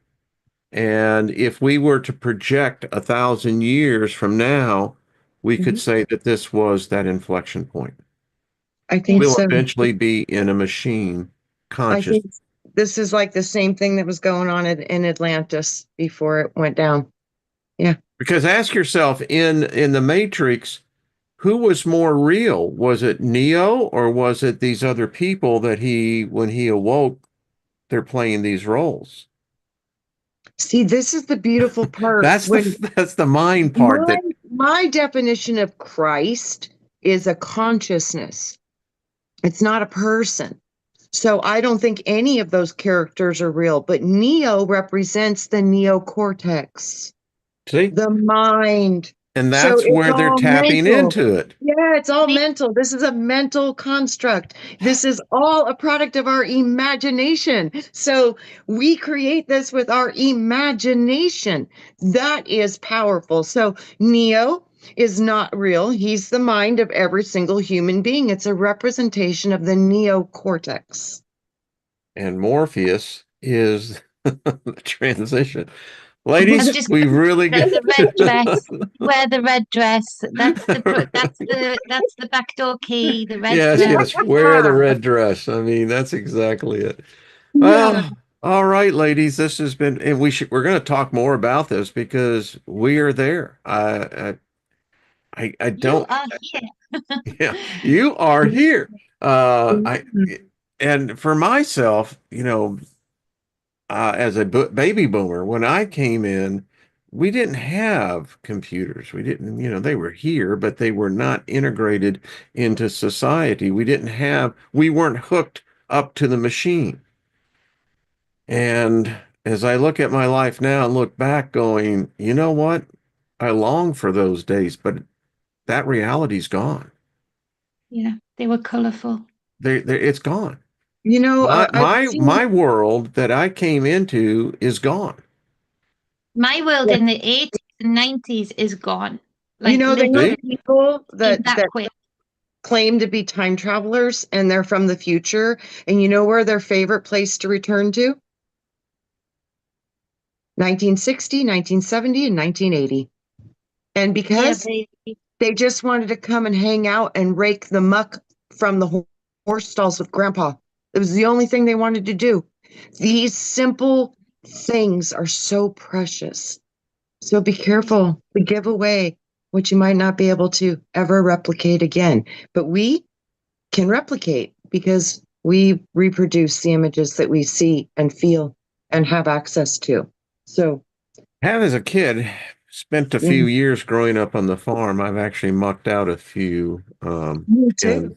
Speaker 1: And if we were to project 1,000 years from now, we could say that this was that inflection point.
Speaker 2: I think
Speaker 1: We'll
Speaker 2: so.
Speaker 1: eventually be in a machine
Speaker 2: I
Speaker 1: conscious.
Speaker 2: think this is like the same thing that was going on in Atlantis before it went down. Yeah.
Speaker 1: Because ask yourself, in the Matrix, who was more real? Was it Neo, or was it these other people that when he awoke, they're playing these roles?
Speaker 2: See, this is the beautiful part. When
Speaker 1: That's the mind part
Speaker 2: my
Speaker 1: that
Speaker 2: my definition of Christ is a consciousness. It's not a person. So I don't think any of those characters are real, but Neo represents the neocortex,
Speaker 1: see,
Speaker 2: the mind.
Speaker 1: and
Speaker 2: So
Speaker 1: that's
Speaker 2: it's
Speaker 1: where they're
Speaker 2: all
Speaker 1: tapping
Speaker 2: mental.
Speaker 1: into it.
Speaker 2: Yeah, it's all mental. This is a mental construct. This is all a product of our imagination. So we create this with our imagination. That is powerful. So Neo is not real. He's the mind of every single human being. It's a representation of the neocortex.
Speaker 1: And Morpheus is the transition.
Speaker 3: I've
Speaker 1: Ladies,
Speaker 3: just
Speaker 1: we really
Speaker 3: got
Speaker 1: got
Speaker 3: the red dress. Wear the red dress. That's the backdoor key. The red
Speaker 1: yes,
Speaker 3: dress.
Speaker 1: yes, wear the red dress. I mean, that's exactly it.
Speaker 2: Yeah.
Speaker 1: Well, all right, ladies, this has been, and we're going to talk more about this because we are there. I
Speaker 3: You
Speaker 1: don't,
Speaker 3: are here.
Speaker 1: yeah, you are here. I, and for myself, as a baby boomer, when I came in, we didn't have computers. We didn't, they were here, but they were not integrated into society. We weren't hooked up to the machine. And as I look at my life now and look back going, you know what? I long for those days, but that reality's gone.
Speaker 3: Yeah, they were colorful.
Speaker 1: It's gone.
Speaker 2: I,
Speaker 1: My
Speaker 2: I've
Speaker 1: my
Speaker 2: seen,
Speaker 1: my world that I came into is gone.
Speaker 3: My world in the 80s and 90s is gone. Like
Speaker 2: they have
Speaker 1: See?
Speaker 3: literally
Speaker 2: people
Speaker 3: been
Speaker 2: that
Speaker 3: that quick.
Speaker 2: claim to be time travelers and they're from the future. And you know where their favorite place to return to? 1960, 1970, and 1980. And
Speaker 3: Yeah,
Speaker 2: because
Speaker 3: baby.
Speaker 2: they just wanted to come and hang out and rake the muck from the horse stalls with Grandpa. It was the only thing they wanted to do. These simple things are so precious. So be careful. We give away what you might not be able to ever replicate again. But we can replicate because we reproduce the images that we see and feel and have access to. So,
Speaker 1: Have as a kid spent a
Speaker 2: yeah,
Speaker 1: few years growing up on the farm. I've actually mucked out a few,
Speaker 2: me
Speaker 1: and
Speaker 2: too.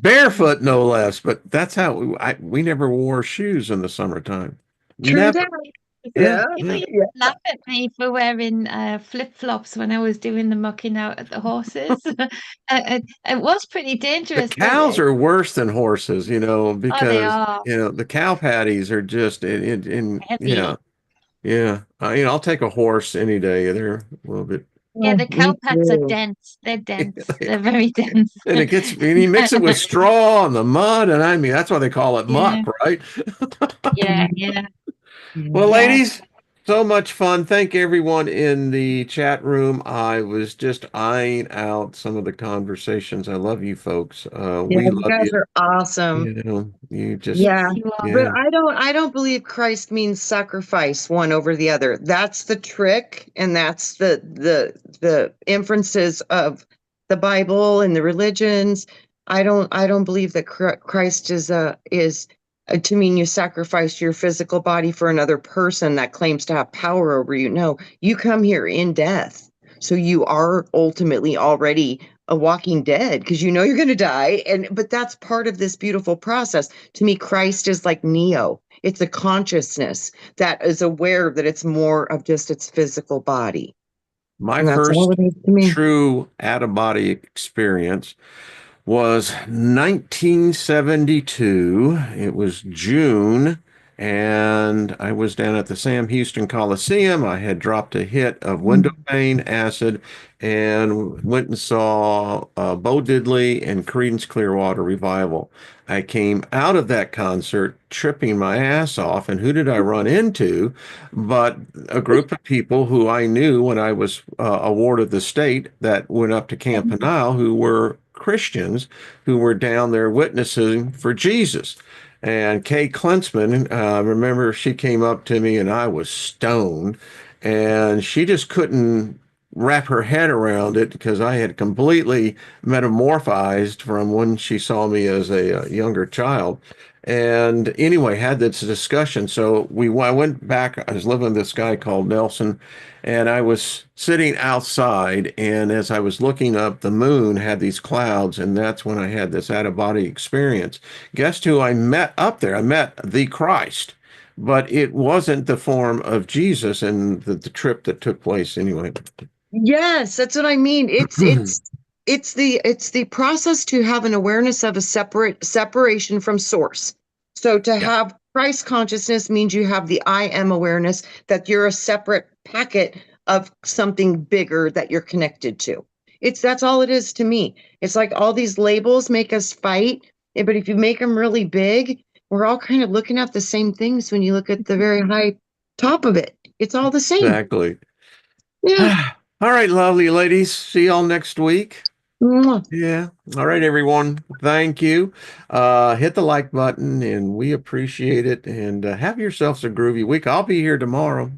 Speaker 1: barefoot no less. But that's how we never wore shoes in the summertime.
Speaker 2: True
Speaker 1: Never.
Speaker 2: that.
Speaker 1: Yeah,
Speaker 2: Yeah,
Speaker 3: People used
Speaker 2: yeah.
Speaker 3: to laugh at me for wearing flip-flops when I was doing the mucking out at the horses. It was pretty
Speaker 1: the
Speaker 3: dangerous, but
Speaker 1: cows are worse than horses,
Speaker 3: oh, they
Speaker 1: because
Speaker 3: are
Speaker 1: the cow patties are just yeah,
Speaker 3: heavy.
Speaker 1: yeah. I'll take a horse any day. They're a little bit.
Speaker 3: Yeah,
Speaker 2: Oh,
Speaker 3: the cow
Speaker 2: me
Speaker 3: pats are
Speaker 2: too.
Speaker 3: dense. They're dense. They're very dense.
Speaker 1: And you mix it with straw and the mud, and I mean that's why they call it
Speaker 3: Yeah,
Speaker 1: muck, right?
Speaker 3: yeah,
Speaker 2: Mhm.
Speaker 3: yeah,
Speaker 1: Well,
Speaker 2: Yeah.
Speaker 3: yeah.
Speaker 1: ladies, so much fun. Thank everyone in the chat room. I was just eyeing out some of the conversations. I love you folks.
Speaker 2: Yeah,
Speaker 1: We
Speaker 2: you
Speaker 1: love
Speaker 2: guys
Speaker 1: you.
Speaker 2: are awesome.
Speaker 1: You just,
Speaker 2: Yeah.
Speaker 3: Yes, you are.
Speaker 2: But
Speaker 1: yeah.
Speaker 2: I don't believe Christ means sacrifice one over the other. That's the trick, and that's the inferences of the Bible and the religions. I don't believe that Christ is to mean you sacrifice your physical body for another person that claims to have power over you. No, you come here in death. So you are ultimately already a walking dead because you know you're going to die, and but that's part of this beautiful process. To me, Christ is like Neo. It's a consciousness that is aware that it's more of just its physical body.
Speaker 1: My
Speaker 2: And that's all
Speaker 1: first
Speaker 2: it is to me.
Speaker 1: true out-of-body experience was 1972. It was June, and I was down at the Sam Houston Coliseum. I had dropped a hit of window pane acid and went and saw Bo Diddley and Creedence Clearwater Revival. I came out of that concert tripping my ass off, and who did I run into? But a group of people who I knew when I was awarded the state that went up to Campanile, who were Christians who were down there witnessing for Jesus. And Kay Klinsman, remember, she came up to me and I was stoned, and she just couldn't wrap her head around it because I had completely metamorphized from when she saw me as a younger child. And anyway, had this discussion. So I went back. I was living with this guy called Nelson, and I was sitting outside. And as I was looking up, the moon had these clouds, and that's when I had this out of body experience. Guess who I met up there? I met the Christ, but it wasn't the form of Jesus in the trip that took place anyway.
Speaker 2: Yes, that's what I mean. It's the process to have an awareness of a separation from source. So to
Speaker 1: Yeah,
Speaker 2: have Christ consciousness means you have the I am awareness that you're a separate packet of something bigger that you're connected to. That's all it is to me. It's like all these labels make us fight, but if you make them really big, we're all kind of looking at the same things when you look at the very high top of it. It's all the same.
Speaker 1: exactly.
Speaker 2: Yeah.
Speaker 1: All right, lovely ladies. See y'all next week.
Speaker 2: Mwah.
Speaker 1: Yeah. All right, everyone. Thank you. Hit the like button, and we appreciate it. And have yourselves a groovy week. I'll be here tomorrow.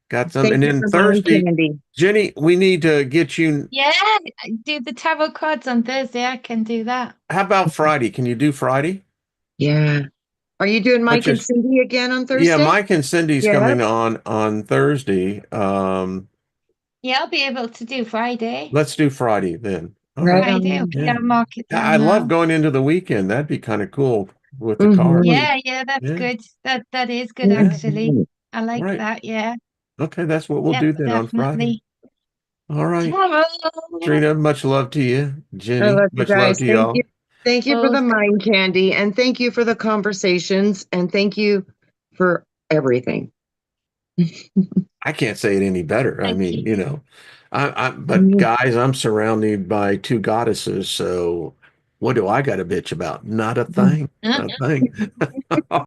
Speaker 1: Got some.
Speaker 2: Thank
Speaker 1: And
Speaker 2: you
Speaker 1: then
Speaker 2: for mind
Speaker 1: Thursday,
Speaker 2: candy.
Speaker 1: Jenny, we need to get you.
Speaker 3: Yeah, do the tarot cards on Thursday. I can do that.
Speaker 1: How about Friday? Can you do Friday?
Speaker 2: Yeah. Are you doing
Speaker 1: But
Speaker 2: Mike and
Speaker 1: just,
Speaker 2: Cindy again on
Speaker 1: yeah,
Speaker 2: Thursday?
Speaker 1: Mike and Cindy's
Speaker 2: Yeah.
Speaker 1: coming on Thursday.
Speaker 3: Yeah, I'll be able to do Friday.
Speaker 1: Let's do Friday then. All
Speaker 2: Right
Speaker 1: right.
Speaker 3: Friday,
Speaker 2: on.
Speaker 3: okay,
Speaker 1: Yeah.
Speaker 3: I'll mark it
Speaker 1: I
Speaker 3: down
Speaker 1: love
Speaker 3: now.
Speaker 1: going into the weekend. That'd be kind of cool with the cards.
Speaker 2: Mm-hmm.
Speaker 3: Yeah, yeah, that's
Speaker 1: Yeah.
Speaker 3: good. That is good
Speaker 1: Yeah.
Speaker 3: actually.
Speaker 2: Mm-hmm.
Speaker 3: I
Speaker 1: All
Speaker 3: like
Speaker 1: right.
Speaker 3: that. Yeah.
Speaker 1: Okay, that's what we'll
Speaker 3: Yep,
Speaker 1: do then on Friday.
Speaker 3: definitely.
Speaker 1: All right.
Speaker 3: Tarot.
Speaker 1: Trina, much love to you.
Speaker 2: I
Speaker 1: Jenny,
Speaker 2: love you
Speaker 1: much love
Speaker 2: guys.
Speaker 1: to
Speaker 2: Thank you.
Speaker 1: y'all.
Speaker 2: Thank you for the
Speaker 3: Both.
Speaker 2: mind candy, and thank you for the conversations, and thank you for everything.
Speaker 1: I can't say it any better. I
Speaker 3: Thank
Speaker 1: mean,
Speaker 3: you.
Speaker 1: but guys, I'm surrounded by two goddesses, so what do I got to bitch about? Not a thing. Not a thing.